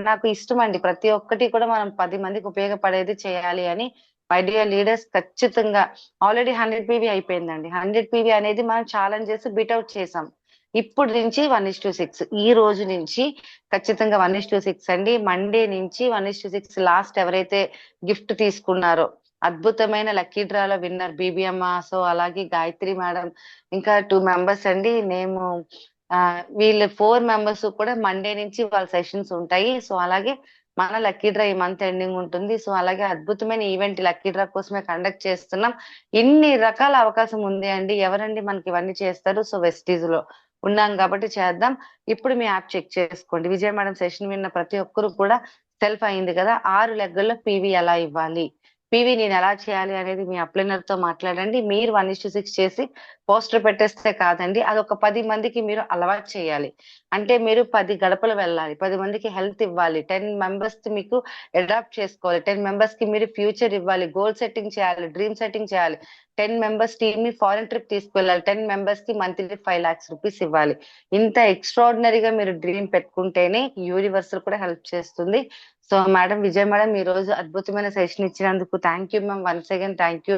నాకు ఇష్టం అండి. ప్రతి ఒక్కటి కూడా మనం 10 మందికి ఉపయోగపడేది చేయాలి అని. మై డియర్ లీడర్స్, ఖచ్చితంగా ఆల్రెడీ 100 PV అయిపోయిందండి. 100 PV అనేది మనం ఛాలెంజ్ చేసి బీట్అవుట్ చేసాం. ఇప్పుడు నుంచి 1:6 ఈ రోజు నుంచి ఖచ్చితంగా 1:6 అండి. మండే నుంచి 1:6 లాస్ట్ ఎవరైతే గిఫ్ట్ తీసుకున్నారో అద్భుతమైన లక్కీ డ్రాలో విన్నర్ బీబీఎమ్మ. సో అలాగే గాయత్రి మేడం ఇంకా 2 మెంబర్స్ అండి. మేము వీళ్ళు 4 మెంబర్స్ కూడా మండే నుంచి వాళ్ళ సెషన్స్ ఉంటాయి. సో అలాగే మన లక్కీ డ్రా ఈ మంత్ ఎండింగ్ ఉంటుంది. సో అలాగే అద్భుతమైన ఈవెంట్ లక్కీ డ్రా కోసమే కండక్ట్ చేస్తున్నాం. ఇన్ని రకాల అవకాశం ఉంది అండి. ఎవరండి మనకి ఇవన్నీ చేస్తారు? సో వెస్టీజ్ లో ఉన్నాం కాబట్టి చేద్దాం. ఇప్పుడు మీ యాప్ చెక్ చేసుకోండి. విజయ మేడం సెషన్ విన్న ప్రతి ఒక్కరు కూడా సెల్ఫ్ అయింది కదా. 6 లెగ్గల్లో పీవీ ఎలా ఇవ్వాలి, పీవీ నేను ఎలా చేయాలి అనేది మీ అప్లైనర్ తో మాట్లాడండి. మీరు 1:6 చేసి పోస్టర్ పెట్టేస్తే కాదండి, అది ఒక 10 మందికి మీరు అలవాటు చేయాలి. అంటే మీరు 10 గడపలు వెళ్ళాలి, 10 మందికి హెల్త్ ఇవ్వాలి, 10 members మీకు అడాప్ట్ చేసుకోవాలి, 10 members కి మీరు ఫ్యూచర్ ఇవ్వాలి, గోల్ సెట్టింగ్ చేయాలి, డ్రీమ్ సెట్టింగ్ చేయాలి, 10 members టీమ్ ని ఫారెన్ ట్రిప్ తీసుకెళ్ళాలి, 10 members కి మంత్లీ 5 lakhs రూపీస్ ఇవ్వాలి. ఇంత ఎక్స్ట్రాడినరీగా మీరు డ్రీమ్ పెట్టుకుంటేనే యూనివర్సల్ కూడా హెల్ప్ చేస్తుంది. సో మేడం విజయ్ మేడం ఈ రోజు అద్భుతమైన సెషన్ ఇచ్చినందుకు thank you ma'am. Once again thank you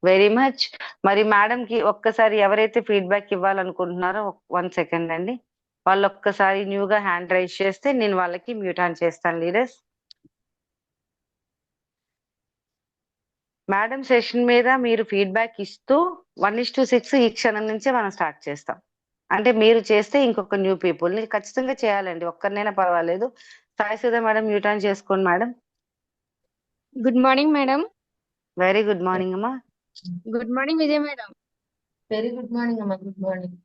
very much. మరి మేడం కి ఒక్కసారి ఎవరైతే ఫీడ్బ్యాక్ ఇవ్వాలనుకుంటున్నారో 1 సెకండ్ అండి. వాళ్ళు ఒక్కసారి న్యూగా హ్యాండ్ రైజ్ చేస్తే నేను వాళ్ళకి మ్యూట్ ఆన్ చేస్తాను లీడర్స్. మేడం సెషన్ మీద మీరు ఫీడ్బ్యాక్ ఇస్తూ 1:6 ఈ క్షణం నుంచే మనం స్టార్ట్ చేస్తాం. అంటే మీరు చేస్తే ఇంకొక న్యూ పీపుల్ ని ఖచ్చితంగా చేయాలండి, ఒక్కరినైనా పర్వాలేదు. Sai Sudha madam mute on చేసుకోండి madam. Good morning madam. Very good morning అమ్మా. Good morning Vijay madam. Very good morning అమ్మా. Good morning.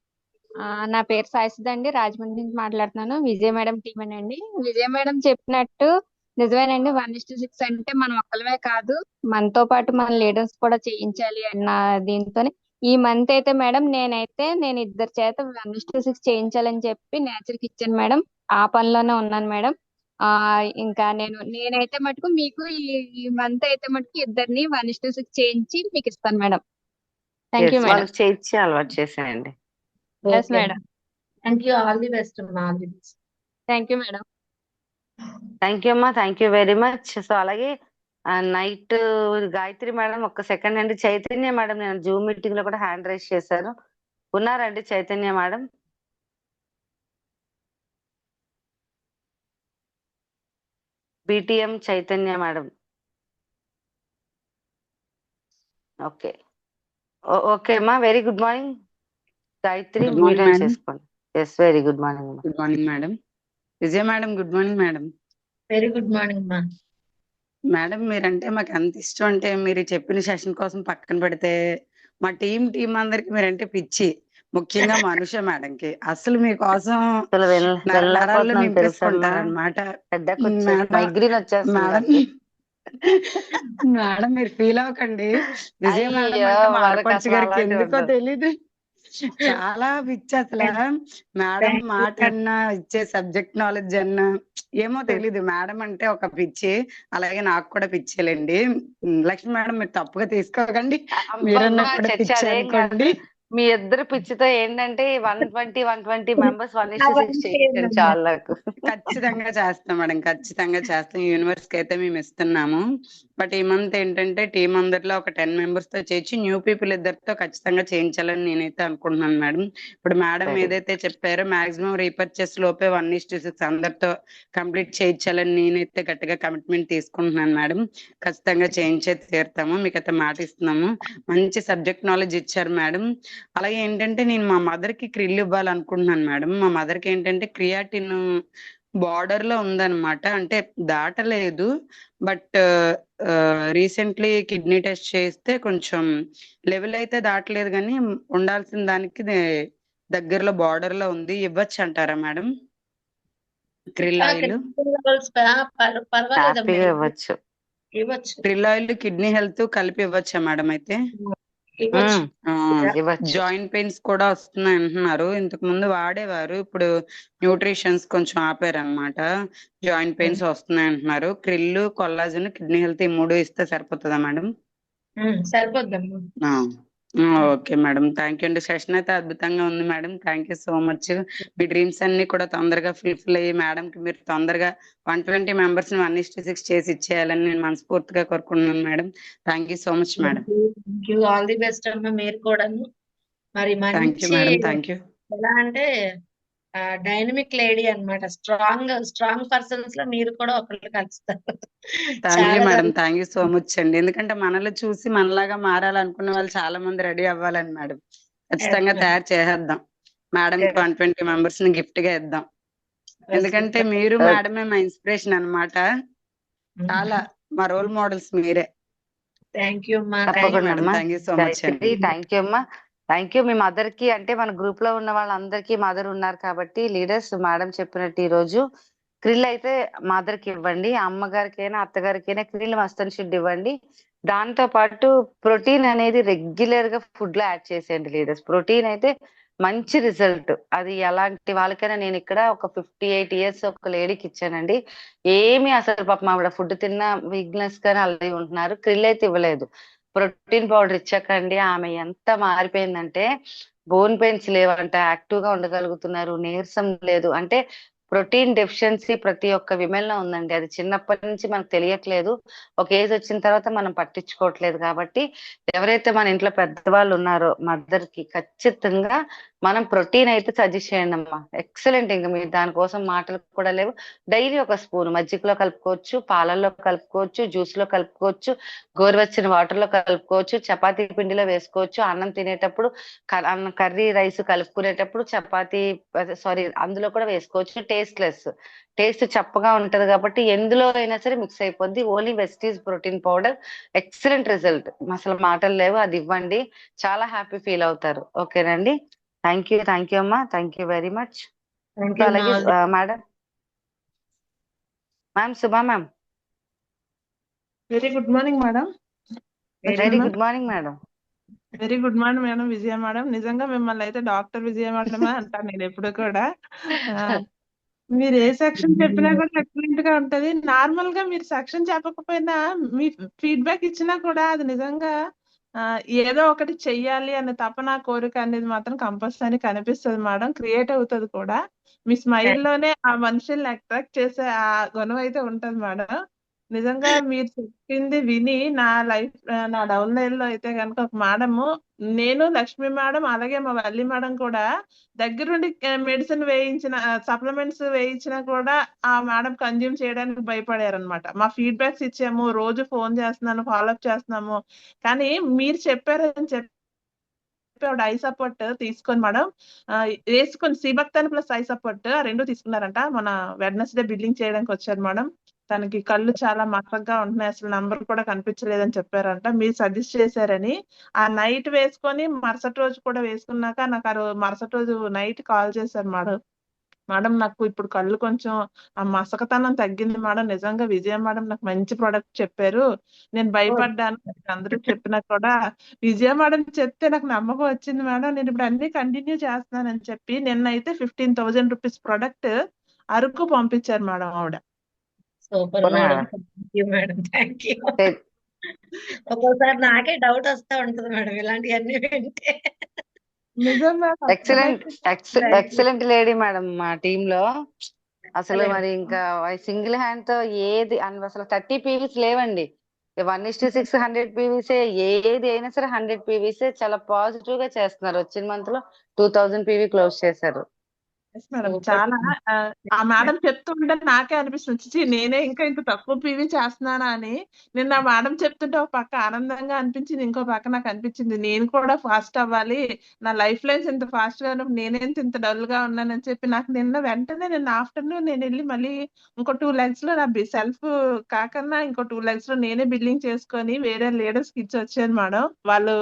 నా పేరు సాయిసుధ అండి, రాజమండ్రి నుంచి మాట్లాడుతున్నాను. విజయ్ మేడం టీమ్ అండి. విజయ్ మేడం చెప్పినట్టు నిజమేనండి, 1:6 అంటే మనం ఒక్కలమే కాదు, మనతో పాటు మన లీడర్స్ కూడా చేయించాలి అన్న దీంతో ఈ మంత్ అయితే మేడం నేను ఇద్దరు చేత 1:6 చేయించాలని చెప్పి నేచర్కి ఇచ్చాను మేడం. ఆ పనిలోనే ఉన్నాను మేడం. ఇంకా నేనైతే మటుకు మీకు ఈ మంత్ అయితే మటుకు ఇద్దరిని 1:6 చేయించి మీకు ఇస్తాను madam. Thank you Yes, madam. వాళ్ళకి చేయించి అలవాటు చేసేయండి. Yes madam. Thank you. All the best అమ్మా. All the best. Thank you madam. Thank you అమ్మా. Thank you very much. So అలాగే నైట్ గాయత్రి మేడం 1 సెకండ్ అండి. చైతన్య మేడం నేను జూమ్ మీటింగ్ లో కూడా హ్యాండ్ రైజ్ చేశాను. ఉన్నారండి Chaitanya madam? BTM Chaitanya madam. Okay okay అమ్మా. Very good morning Gayatri. Good morning, mute on madam. చేసుకోండి. ఎస్ వెరీ గుడ్ మార్నింగ్ అమ్మా. Good morning madam. Vijaya madam good morning madam. Very good morning అమ్మా. మేడం మీరంటే మాకు ఎంత ఇష్టం అంటే మీరు చెప్పిన సెషన్ కోసం పక్కన పెడితే మా టీం అందరికి మీరంటే పిచ్చి. ముఖ్యంగా మనుష మేడంకి అసలు మీకోసం అసలు నరాల్లో వెళ్ళలేకపోతున్నాను తెలుసమ్మా. నింపేసుకుంటారనమాట. హెడ్డేక్ వచ్చేసి మేడం మైగ్రేన్ వచ్చేస్తుంది మేడం నాకు. మేడం మీరు ఫీల్ అవ్వకండి. విజయ మేడం అయ్యో, అంటే మా వాళ్ళకి ఆడపడుచు అసలు గారికి అలాంటివి ఎందుకో ఉండదు. తెలీదు, చాలా పిచ్చి అసలు. Madam Thank you. మాట అన్నా ఇచ్చే సబ్జెక్ట్ నాలెడ్జ్ అన్నా ఏమో తెలీదు. మేడం అంటే ఒక పిచ్చి, అలాగే నాకు కూడా పిచ్చేలేండి. లక్ష్మి మేడం మీరు తప్పుగా తీసుకోకండి, మీరన్నా అబ్బబ్బా, కూడా చచ్చా, పిచ్చి అదేం కాదు. అనుకోండి. మీ ఇద్దరు పిచ్చితో ఏంటంటే 120 మెంబర్స్ 1:6 అవన్నీ చేయించండి ఏంటమ్మా? చాలు నాకు. ఖచ్చితంగా చేస్తాం మేడం, ఖచ్చితంగా చేస్తాం. యూనివర్స్ కి అయితే మేము ఇస్తున్నాము. బట్ ఈ మంత్ ఏంటంటే టీం అందరిలో ఒక 10 మెంబర్స్ తో చేయించి న్యూ పీపుల్ ఇద్దరితో ఖచ్చితంగా చేయించాలని నేనైతే అనుకుంటున్నాను మేడం. ఇప్పుడు మేడం Very ఏదైతే చెప్పారో మాక్సిమం రీపర్చేస్ లోపే 1:6 అందరితో కంప్లీట్ చేయించాలని నేనైతే గట్టిగా కమిట్మెంట్ తీసుకుంటున్నాను మేడం. ఖచ్చితంగా చేయించే తీరుతాము, మీకైతే మాట ఇస్తున్నాము. మంచి సబ్జెక్ట్ నాలెడ్జ్ ఇచ్చారు మేడం. అలాగే ఏంటంటే నేను మా మదర్ కి క్రిల్ ఇవ్వాలనుకుంటున్నాను మేడం. మా మదర్ కి ఏంటంటే క్రియాటిన్ బార్డర్ లో ఉందన్నమాట, అంటే దాటలేదు. బట్ రీసెంట్లీ కిడ్నీ టెస్ట్ చేస్తే కొంచెం లెవెల్ అయితే దాటలేదు, కానీ ఉండాల్సిన దానికి దగ్గరలో బార్డర్ లో ఉంది. ఇవ్వచ్చు అంటారా మేడం క్రిల్ ఆయిల్? పర్వాలేదమ్మా, హ్యాపీగా ఇవ్వచ్చు. ఇవ్వచ్చు. క్రిల్ ఆయిల్ కిడ్నీ హెల్త్ కలిపి ఇవ్వచ్చా మేడం? అయితే ఇవ్వచ్చు. ఇవ్వచ్చు. జాయింట్ పెయిన్స్ కూడా వస్తున్నాయి అంటున్నారు. ఇంతకు ముందు వాడేవారు, ఇప్పుడు న్యూట్రిషన్స్ కొంచెం ఆపారు అనమాట. జాయింట్ పెయిన్స్ వస్తున్నాయి అంటున్నారు. క్రిల్లు, కొల్లాజన్, కిడ్నీ హెల్త్ ఈ 3 ఇస్తే సరిపోతుందా మేడం? సరిపోద్దమ్మా. ఓకే మేడం, థ్యాంక్ యూ అండి. సెషన్ అయితే అద్భుతంగా ఉంది madam. Thank you so much. మీ డ్రీమ్స్ అన్ని కూడా తొందరగా ఫుల్ఫిల్ అయ్యి మేడం కి మీరు తొందరగా 120 మెంబర్స్ ని 1:6 చేసి ఇచ్చేయాలని నేను మనస్ఫూర్తిగా కోరుకుంటున్నాను madam. Thank you so much madam. Thank you. All the best అమ్మా. మీరు కూడాను మరి థ్యాంక్ యూ మంచి మేడం. Thank you. ఎలా అంటే డైనమిక్ లేడీ అన్నమాట. స్ట్రాంగ్ పర్సన్స్ లో మీరు కూడా ఒకళ్ళు కలుస్తారు. థ్యాంక్ యూ చాలా madam. Thank you so much అండి. ఎందుకంటే మనలో చూసి మనలాగా మారాలనుకున్న వాళ్ళు చాలా మంది రెడీ అవ్వాలని మేడం. ఖచ్చితంగా Yes, తయారు చేసేద్దాం. మేడం కి 120 మెంబర్స్ ని గిఫ్ట్ గా ఇద్దాం. ఎందుకంటే మీరు మేడమే మా ఇన్స్పిరేషన్ అన్నమాట. చాలా మా రోల్ మోడల్స్ మీరే. థ్యాంక్ యూ అమ్మా. తప్పకుండా అమ్మా. థ్యాంక్ యూ సో మచ్ అండి. థ్యాంక్ యూ అమ్మా. Thank you. మీ మదర్ కి అంటే మన గ్రూప్ లో ఉన్న వాళ్ళందరికీ మదర్ ఉన్నారు కాబట్టి లీడర్స్ మేడం చెప్పినట్టు ఈ రోజు క్రిల్ అయితే మదర్ కి ఇవ్వండి, అమ్మగారికైనా అత్తగారికైనా క్రిల్ మస్టర్డ్ షుడ్ ఇవ్వండి. దాంతో పాటు ప్రోటీన్ అనేది రెగ్యులర్ గా ఫుడ్ లో యాడ్ చేసేయండి లీడర్స్. ప్రోటీన్ అయితే మంచి రిజల్ట్. అది ఎలాంటి వాళ్ళకైనా నేను ఇక్కడ ఒక 58 years ఒక లేడీకి ఇచ్చానండి. ఏమి అసలు పాపం ఆవిడ ఫుడ్ తిన్న వీక్నెస్ కానీ అలాగే ఉంటున్నారు. క్రిల్ అయితే ఇవ్వలేదు. ప్రోటీన్ పౌడర్ ఇచ్చాకండి ఆమె ఎంత మారిపోయిందంటే బోన్ పెయిన్స్ లేవంట, యాక్టివ్ గా ఉండగలుగుతున్నారు, నీరసం లేదు. అంటే ప్రోటీన్ డెఫిషియన్సీ ప్రతి ఒక్క విమెన్ లో ఉందండి. అది చిన్నప్పటి నుంచి మనకు తెలియట్లేదు. ఒక ఏజ్ వచ్చిన తర్వాత మనం పట్టించుకోవట్లేదు. కాబట్టి ఎవరైతే మన ఇంట్లో పెద్దవాళ్ళు ఉన్నారో మదర్ కి ఖచ్చితంగా మనం ప్రోటీన్ అయితే సజెస్ట్ చేయండి అమ్మా. ఎక్సలెంట్. ఇంకా మీరు దానికోసం మాటలు కూడా లేవు. డైలీ ఒక స్పూన్ మజ్జిగలో కలుపుకోవచ్చు, పాలల్లో కలుపుకోవచ్చు, జ్యూస్ లో కలుపుకోవచ్చు, గోరువెచ్చని వాటర్ లో కలుపుకోవచ్చు, చపాతీ పిండిలో వేసుకోవచ్చు, అన్నం తినేటప్పుడు అన్నం కర్రీ రైస్ కలుపుకునేటప్పుడు చపాతీ సారీ అందులో కూడా వేసుకోవచ్చు. టేస్ట్ చప్పగా ఉంటది కాబట్టి ఎందులో అయినా సరే మిక్స్ అయిపోద్ది. Only Vestige protein powder excellent result. అసలు మాటలు లేవు. అది ఇవ్వండి, చాలా హ్యాపీ ఫీల్ అవుతారు. ఓకేనండి. థ్యాంక్ యూ అమ్మా. Thank you very much. Thank you అలాగే madam Suma ma'am. Very good morning madam. Very good morning madam. Very good morning madam Vijaya madam. నిజంగా మిమ్మల్ని అయితే డాక్టర్ విజయ మేడమే అంటాను నేను ఎప్పుడు కూడా. మీరు ఏ సెక్షన్ చెప్పినా కూడా ఎక్సలెంట్ గా ఉంటది. నార్మల్ గా మీరు సెక్షన్ చెప్పకపోయినా మీ ఫీడ్బ్యాక్ ఇచ్చినా కూడా అది నిజంగా ఏదో ఒకటి చెయ్యాలి అనే తపన కోరిక అనేది మాత్రం కంపల్సరీ కనిపిస్తుంది మేడం. క్రియేట్ అవుతుంది కూడా. మీ స్మైల్ లోనే ఆ మనుషుల్ని అట్రాక్ట్ చేసే ఆ గుణం అయితే ఉంటది మేడం. నిజంగా మీరు చెప్పింది విని నా డౌన్ లైన్ లో అయితే కనుక ఒక మేడము, నేను లక్ష్మి మేడం అలాగే మా వల్లి మేడం కూడా దగ్గరుండి మెడిసిన్ వేయించిన సప్లిమెంట్స్ వేయించినా కూడా ఆ మేడం కన్జ్యూమ్ చేయడానికి భయపడారు అనమాట. మా ఫీడ్బ్యాక్స్ ఇచ్చాము, రోజు ఫోన్ చేస్తున్నాను, ఫాలోఅప్ చేస్తున్నాము. కానీ మీరు చెప్పారని చెప్పి ఐ సపోర్ట్ తీసుకొని మేడం వేసుకొని సిబక్తాన్ ప్లస్ ఐ సపోర్ట్ ఆ రెండు తీసుకున్నారంట. మన వెడ్నెస్డే బిల్లింగ్ చేయడానికి వచ్చారు మేడం. తనకి కళ్ళు చాలా మసకగా ఉంటున్నాయి, అసలు నంబర్ కూడా కనిపించలేదని చెప్పారంట. మీరు సజెస్ట్ చేశారని ఆ నైట్ వేసుకొని మరుసటి రోజు కూడా వేసుకున్నాక నాకు మరుసటి రోజు నైట్ కాల్ చేశారు మేడం. మేడం నాకు ఇప్పుడు కళ్ళు కొంచెం ఆ మసకతనం తగ్గింది మేడం. నిజంగా విజయ మేడం నాకు మంచి ప్రోడక్ట్ చెప్పారు, నేను భయపడ్డాను. అందరూ చెప్పినా కూడా విజయ మేడం చెప్తే నాకు నమ్మకం వచ్చింది మేడం. నేను ఇప్పుడు అన్ని కంటిన్యూ చేస్తున్నానని చెప్పి నిన్నైతే 15,000 రూపీస్ ప్రోడక్ట్ అరకు పంపించారు మేడం ఆవిడ. Super madam. Thank you madam. Thank you. ఒక్కోసారి నాకే డౌట్ వస్తా ఉంటది మేడం ఇలాంటివన్నీ వింటే. నిజం మేడం. ఎక్సలెంట్ లేడీ మేడం మా టీమ్ లో. అసలు మరి ఇంకా సింగిల్ హ్యాండ్ తో ఏది అసలు 30 పీవీస్ లేవండి. 1:6 100 పీవీసే. ఏది అయినా సరే 100 పీవీసే. చాలా పాజిటివ్ గా చేస్తున్నారు. వచ్చిన మంత్ లో 2000 పీవీ క్లోజ్ చేశారు. మేడం చాలా ఆ మేడం చెప్తుంటే నాకే అనిపిస్తుంది, నేనే ఇంకా ఇంత తక్కువ పీవీ చేస్తున్నానా అని. నిన్న ఆ మేడం చెప్తుంటే ఒక పక్క ఆనందంగా అనిపించింది, ఇంకో పక్క నాకు అనిపించింది నేను కూడా ఫాస్ట్ అవ్వాలి, నా లైఫ్ లైన్స్ ఇంత ఫాస్ట్ గా ఉన్నప్పుడు నేనేంత ఇంత డల్ గా ఉన్నానని చెప్పి నాకు నిన్న ఆఫ్టర్నూన్ నేను వెళ్ళి మళ్ళీ ఇంకో 2 legs లో నా సెల్ఫ్ కాకన్నా ఇంకో 2 legs లో నేనే బిల్లింగ్ చేసుకొని వేరే లీడర్స్ కి ఇచ్చి వచ్చాను మేడం. వాళ్ళు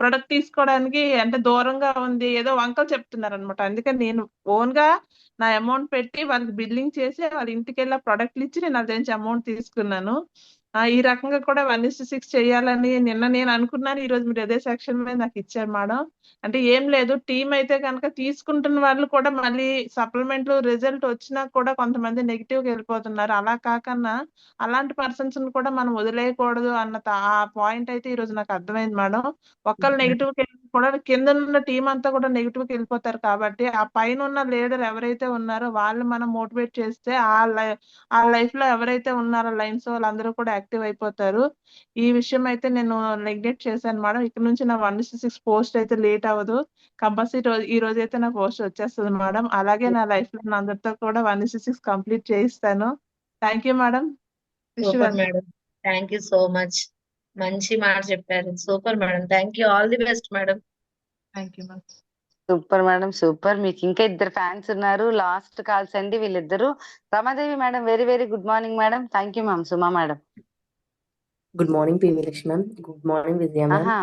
ప్రొడక్ట్ తీసుకోవడానికి అంటే దూరంగా ఉంది ఏదో వంకలు చెప్తున్నారు అనమాట. అందుకని నేను ఓన్ గా నా అమౌంట్ పెట్టి వాళ్ళకి బిల్లింగ్ చేసి వాళ్ళ ఇంటికి వెళ్ళి ప్రొడక్ట్లు ఇచ్చి నేను అదే అమౌంట్ తీసుకున్నాను. ఈ రకంగా కూడా 1:6 చేయాలని నిన్న నేను అనుకున్నాను. ఈ రోజు మీరు అదే సెక్షన్ మీద నాకు ఇచ్చారు మేడం. అంటే ఏం లేదు, టీం అయితే కనుక తీసుకుంటున్న వాళ్ళు కూడా మళ్ళీ సప్లిమెంట్లు రిజల్ట్ వచ్చినా కూడా కొంతమంది నెగిటివ్ గా వెళ్ళిపోతున్నారు. అలా కాకన్నా అలాంటి పర్సన్స్ కూడా మనం వదిలేయకూడదు అన్న ఆ పాయింట్ అయితే ఈ రోజు నాకు అర్థమైంది మేడం. ఒక్కళ్ళు నెగిటివ్ కూడా కింద ఉన్న టీం అంతా కూడా నెగిటివ్ కి వెళ్ళిపోతారు. కాబట్టి ఆ పైన ఉన్న లీడర్ ఎవరైతే ఉన్నారో వాళ్ళు మనం మోటివేట్ చేస్తే ఆ లైఫ్ లో ఎవరైతే ఉన్నారో లైన్స్ వాళ్ళందరూ కూడా యాక్టివ్ అయిపోతారు. ఈ విషయం అయితే నేను నెగ్లెక్ట్ చేశాను మేడం. ఇక్కడ నుంచి నా 1:6 పోస్ట్ అయితే లేట్ అవ్వదు. కంపల్సరీ ఈ రోజు అయితే నా పోస్ట్ వచ్చేస్తుంది మేడం. అలాగే నా లైఫ్ లో అందరితో కూడా 1:6 కంప్లీట్ చేయిస్తాను. Thank you madam. Super madam. Thank you so much. మంచి మాట చెప్పారు. Super madam. Thank you. All the best madam. Thank you madam. Super madam super. మీకు ఇంకా 2 ఫ్యాన్స్ ఉన్నారు. లాస్ట్ కాల్స్ అండి వీళ్ళిద్దరు. Ramadevi madam very very good morning madam. Thank you ma'am. Suma madam. Good morning PV Lakshmi ma'am. Good morning Vijaya ma'am. ఆహా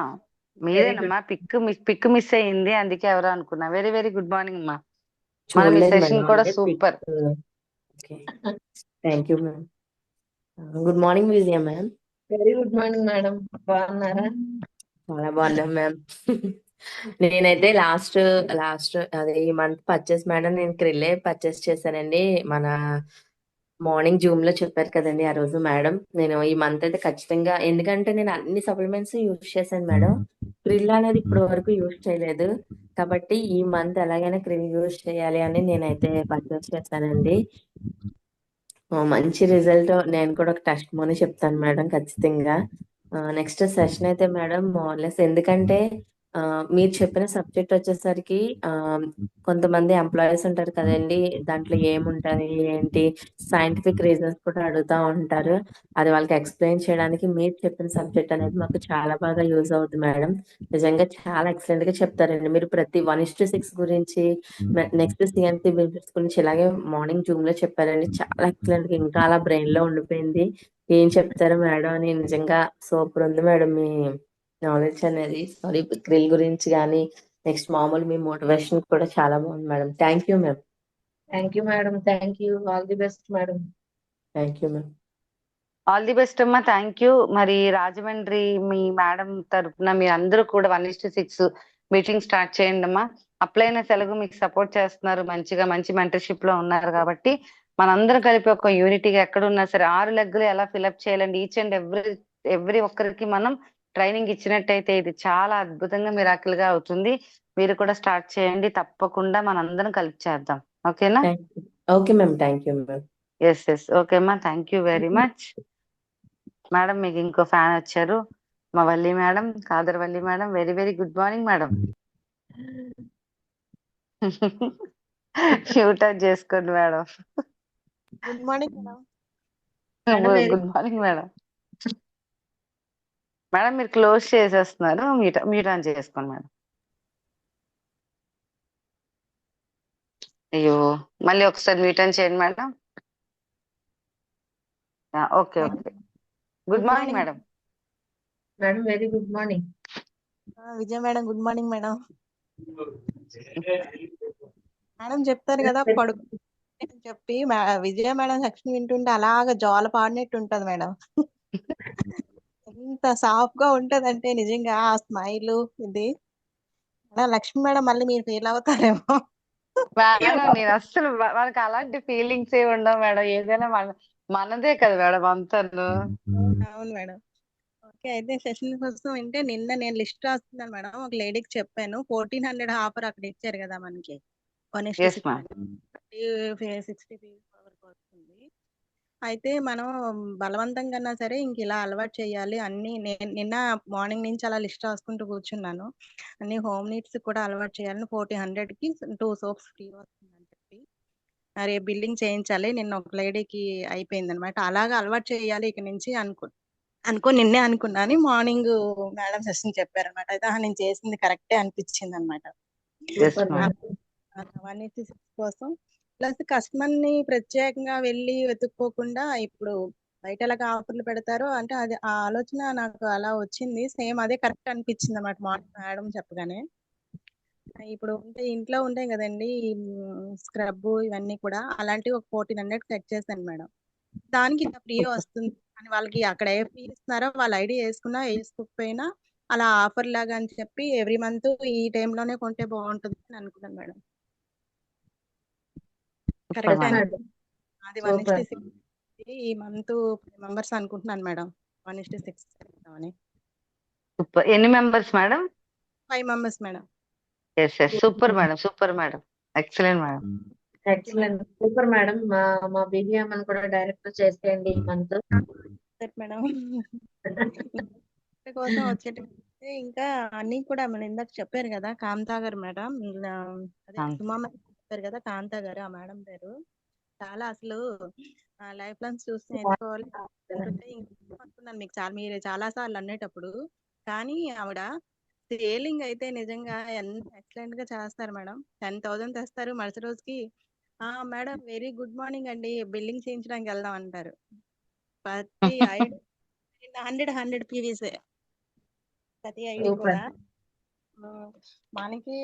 మీరేనమ్మా. పిక్ మిస్ అయ్యింది, అందుకే ఎవరో అనుకున్నా. వెరీ వెరీ గుడ్ మార్నింగ్ అమ్మా. మన మీ సెషన్ కూడా super. Thank you ma'am. Good morning Vijaya ma'am. Very good morning madam. బాగున్నారా? చాలా బాగున్నాం మ్యామ్. నేనైతే లాస్ట్ అదే ఈ మంత్ పర్చేస్ మేడం నేను క్రిల్లే పర్చేస్ చేశానండి. మన మార్నింగ్ జూమ్ లో చెప్పారు కదండి ఆ రోజు మేడం. నేను ఈ మంత్ అయితే ఖచ్చితంగా, ఎందుకంటే నేను అన్ని సప్లిమెంట్స్ యూజ్ చేశాను మేడం. క్రిల్ అనేది ఇప్పటి వరకు యూజ్ చేయలేదు. కాబట్టి ఈ మంత్ ఎలాగైనా క్రీమ్ యూజ్ చేయాలి అని నేనైతే పర్చేస్ చేశానండి. మంచి రిజల్ట్ నేను కూడా ఒక టెస్ట్ మోని చెప్తాను మేడం ఖచ్చితంగా. నెక్స్ట్ సెషన్ అయితే మేడం మోర్లెస్ ఎందుకంటే మీరు చెప్పిన సబ్జెక్ట్ వచ్చేసరికి కొంతమంది ఎంప్లాయీస్ ఉంటారు కదండి, దాంట్లో ఏముంటది ఏంటి సైంటిఫిక్ రీజన్స్ కూడా అడుగుతా ఉంటారు. అది వాళ్ళకి ఎక్స్ప్లెయిన్ చేయడానికి మీరు చెప్పిన సబ్జెక్ట్ అనేది మాకు చాలా బాగా యూజ్ అవుతుంది మేడం. నిజంగా చాలా ఎక్సలెంట్ గా చెప్తారండి మీరు. ప్రతి 1:6 గురించి నెక్స్ట్ సిఎన్సి బెనిఫిట్స్ గురించి ఇలాగే మార్నింగ్ జూమ్ లో చెప్పారండి. చాలా ఎక్సలెంట్ గా ఇంకా అలా బ్రెయిన్ లో ఉండిపోయింది. ఏం చెప్తారు మేడం అని. నిజంగా సూపర్ ఉంది మేడం మీ నాలెడ్జ్ అనేది. సారీ క్రిల్ గురించి కానీ నెక్స్ట్ మామూలు మీ మోటివేషన్ కూడా చాలా బాగుంది madam. Thank you ma'am. Thank you madam. Thank you. All the best madam. Thank you ma'am. All the best అమ్మా. Thank you. మరి రాజమండ్రి మీ మేడం తరఫున మీ అందరూ కూడా 1:6 మీటింగ్ స్టార్ట్ చేయండి అమ్మా. అప్లైనర్స్ ఎలాగో మీకు సపోర్ట్ చేస్తున్నారు, మంచిగా మంచి మెంటర్షిప్ లో ఉన్నారు కాబట్టి మనందరం కలిపి ఒక యూనిటీగా ఎక్కడున్నా సరే 6 లెగ్గులు ఎలా ఫిలప్ చేయాలండి, ఈచ్ అండ్ ఎవ్రీ ఒక్కరికి మనం ట్రైనింగ్ ఇచ్చినట్టయితే ఇది చాలా అద్భుతంగా మిరాకిల్ గా అవుతుంది. మీరు కూడా స్టార్ట్ చేయండి. తప్పకుండా మనందరం కలిపి చేద్దాం. ఓకేనా? Okay ma'am. Thank you ma'am. Yes okay అమ్మా. Thank you very much. Madam మీకు ఇంకో ఫ్యాన్ వచ్చారు, మా Valli madam, Kadar Valli madam. Very very good morning madam. Mute out చేసుకోండి madam. Good morning madam. Good morning madam. Madam మీరు క్లోజ్ చేసేస్తున్నారు, మ్యూట్ ఆన్ చేసుకోండి మేడం. అయ్యో, మళ్ళీ ఒకసారి మ్యూట్ ఆన్ చేయండి madam. Okay. Good morning madam. Madam very good morning. Vijaya madam good morning madam. Madam చెప్తారు కదా పడుకు అని చెప్పి విజయ మేడం సెక్షన్ వింటుంటే అలాగా జోల పాడినట్టు ఉంటది మేడం. ఎంత సాఫ్ట్ గా ఉంటదంటే నిజంగా ఆ స్మైల్ ఇది. లక్ష్మి మేడం మళ్ళీ మీరు ఫీల్ అవుతారేమో. మేడం నేను అస్సలు వాళ్ళకి అలాంటి ఫీలింగ్స్ ఏ ఉండవు మేడం. ఏదైనా మనదే కదా మేడం అంతను. అవును మేడం. ఓకే, అయితే సెషన్ కోసం అంటే నిన్న నేను లిస్ట్ రాస్తున్నాను మేడం. ఒక లేడీకి చెప్పాను 1400 ఆఫర్ అక్కడ ఇచ్చారు కదా మనకి 1:6 60 వరకు వస్తుంది. అయితే మనం బలవంతంగా సరే ఇంక ఇలా అలవాటు చేయాలి అన్ని. నేను నిన్న మార్నింగ్ నుంచి అలా లిస్ట్ రాసుకుంటూ కూర్చున్నాను. అన్ని హోమ్ నీడ్స్ కూడా అలవాటు చేయాలని 1400కి 2 సోప్స్ ఫ్రీ వస్తుందని చెప్పి రేపు బిల్డింగ్ చేయించాలి. నిన్న ఒక లేడీకి అయిపోయింది అనమాట. అలాగా అలవాటు చేయాలి ఇక నుంచి నిన్నే అనుకున్నాను. మార్నింగ్ మేడం సెషన్ చెప్పారనమాట. అయితే నేను చేసింది కరెక్టే అనిపించింది అనమాట. 1:6 కోసం ప్లస్ కస్టమర్ ని ప్రత్యేకంగా వెళ్ళి వెతుక్కోకుండా ఇప్పుడు బయట ఎలాగ ఆఫర్లు పెడతారో అంటే అది ఆ ఆలోచన నాకు అలా వచ్చింది. సేమ్ అదే కరెక్ట్ అనిపించింది అనమాట మార్నింగ్ మేడం చెప్పగానే. ఇప్పుడు ఇంట్లో ఉంటాయి కదండి స్క్రబ్ ఇవన్నీ కూడా, అలాంటివి ఒక 1400 సెట్ చేశాను మేడం. దానికి ఇంత ఫ్రీ వస్తుంది అని వాళ్ళకి అక్కడ ఏ ఫ్రీ ఇస్తున్నారో వాళ్ళ ఐడి వేసుకున్నా వేసుకోకపోయినా అలా ఆఫర్ లాగా అని చెప్పి ఎవ్రీ మంత్ ఈ టైంలోనే కొంటే బాగుంటుంది అని అనుకున్నాను మేడం. కరెక్ట్ అది 1:6 ఈ మంత్ మెంబర్స్ అనుకుంటున్నాను మేడం. 1:6 అని. ఎన్ని members madam? 5 members madam. Super madam. Super madam. Excellent madam. Excellent. Super madam. మా బీబీఎం అని కూడా డైరెక్ట్ చేసేయండి ఈ మంత్ మేడం. కోసం వచ్చేటప్పుడు ఇంకా అన్ని కూడా మనం ఇందాక చెప్పారు కదా కాంతా గారు మేడం, అదే సుమా చెప్పారు కదా కాంతా గారు, ఆ మేడం పేరు. చాలా అసలు లైఫ్ లాంగ్ చూసి ఎంచుకోవాలి అనుకున్నాను. మీరు చాలా సార్లు అనేటప్పుడు, కానీ ఆవిడ సేలింగ్ అయితే నిజంగా ఎంత ఎక్సలెంట్ గా చేస్తారు మేడం. 10,000 తెస్తారు, మరుసటి రోజుకి మేడం వెరీ గుడ్ మార్నింగ్ అండి, బిల్లింగ్ చేయించడానికి వెళ్దాం అంటారు. ప్రతి ఐడి 100 పీవీసే ప్రతి ఐడి కూడా. మనకి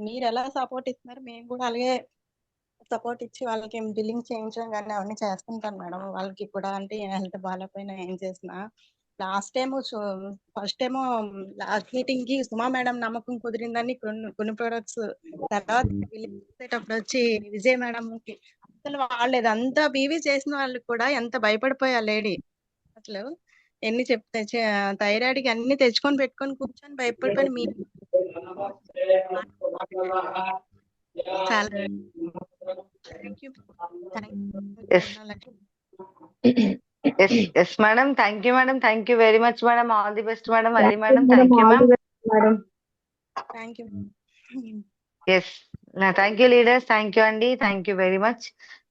మీరు ఎలా సపోర్ట్ ఇస్తున్నారు, మేము కూడా అలాగే సపోర్ట్ ఇచ్చి వాళ్ళకి బిల్లింగ్ చేయించడం కానీ అవన్నీ చేస్తుంటాను మేడం. వాళ్ళకి కూడా అంటే హెల్త్ బాగాలేకపోయినా ఏం చేసినా. ఫస్ట్ టైము లాస్ట్ మీటింగ్ కి సుమా మేడం నమ్మకం కుదిరిందని కొన్ని ప్రొడక్ట్స్ తర్వాత చేసేటప్పుడు వచ్చి విజయ్ మేడం కి అసలు వాళ్ళు ఇదంతా బీవీ చేసిన వాళ్ళు కూడా ఎంత భయపడిపోయా లేడీ. అసలు ఎన్ని చెప్తే థైరాయిడ్ కి అన్ని తెచ్చుకొని పెట్టుకొని కూర్చొని భయపడిపోయి salary. Thank you. Yes. Yes, madam. Thank you, madam. Thank you very much, madam. All the best, madam. Ali, madam. Thank you, ma'am. Thank you. Yes thank you leaders, thank you అండి, థ్యాంక్ యూ వెరీ మచ్.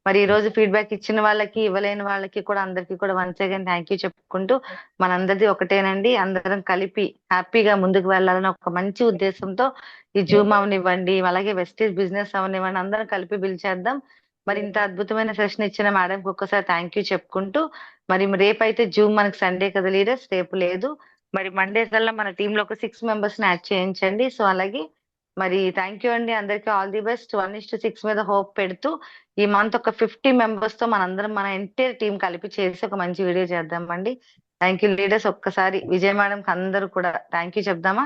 మరి ఈ రోజు ఫీడ్బ్యాక్ ఇచ్చిన వాళ్ళకి, ఇవ్వలేని వాళ్ళకి కూడా అందరికీ కూడా వన్స్ అగైన్ థ్యాంక్ యూ చెప్పుకుంటూ, మనందరిది ఒకటేనండి, అందరం కలిపి హ్యాపీగా ముందుకు వెళ్ళాలని ఒక మంచి ఉద్దేశంతో ఈ జూమ్ అవనివ్వండి, అలాగే వెస్టేజ్ బిజినెస్ అవనివ్వండి, అందరం కలిపి బిల్డ్ చేద్దాం. మరి ఇంత అద్భుతమైన సెషన్ ఇచ్చిన మేడంకి ఒక్కసారి థ్యాంక్ యూ చెప్పుకుంటూ, మరి రేపైతే జూమ్ మనకి సండే కదా లీడర్స్, రేపు లేదు. మరి మండే కల్లా మన టీంలో ఒక 6 మెంబర్స్ ని యాడ్ చేయించండి. సో అలాగే మరి థ్యాంక్ యూ అండి, అందరికి ఆల్ ది బెస్ట్. 1:6 మీద హోప్ పెడుతూ ఈ మంత్ ఒక 50 మెంబర్స్ తో మనందరం మన ఎంటైర్ టీం కలిపి చేసి ఒక మంచి వీడియో చేద్దామండి. Thank you leaders. ఒక్కసారి విజయ మేడం కి అందరూ కూడా థ్యాంక్ యూ చెప్దామా?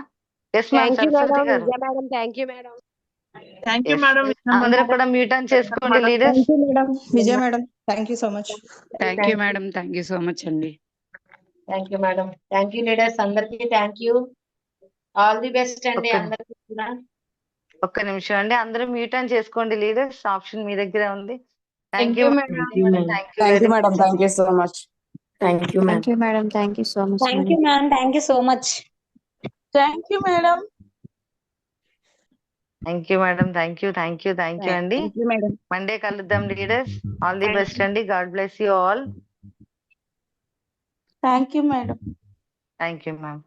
ఎస్ మ్యామ్ సరస్వతి గారు. Thank you Yes. మేడం. అందరూ కూడా మ్యూట్ ఆన్ చేసుకోండి leaders. Thank you madam, Vijaya madam, thank you so much. Thank you madam, thank you so much అండి. Thank you madam. Thank you leaders, అందరికీ thank you. All the best అండి Okay. అందరికీ కూడా. ఒక్క నిమిషం అండి, అందరూ మ్యూట్ ఆన్ చేసుకోండి లీడర్స్, ఆప్షన్ మీ దగ్గర ఉంది. Thank you Thank you, madam. Thank you madam, thank you so much. Thank you, ma'am. Thank you madam, thank you so much. Thank you ma'am, thank you so much. Thank you madam. Thank you madam, thank you అండి. Thank you madam. మండే కలుద్దాం లీడర్స్. ఆల్ ది బెస్ట్ అండి. God bless you all. Thank you madam. Thank you ma'am.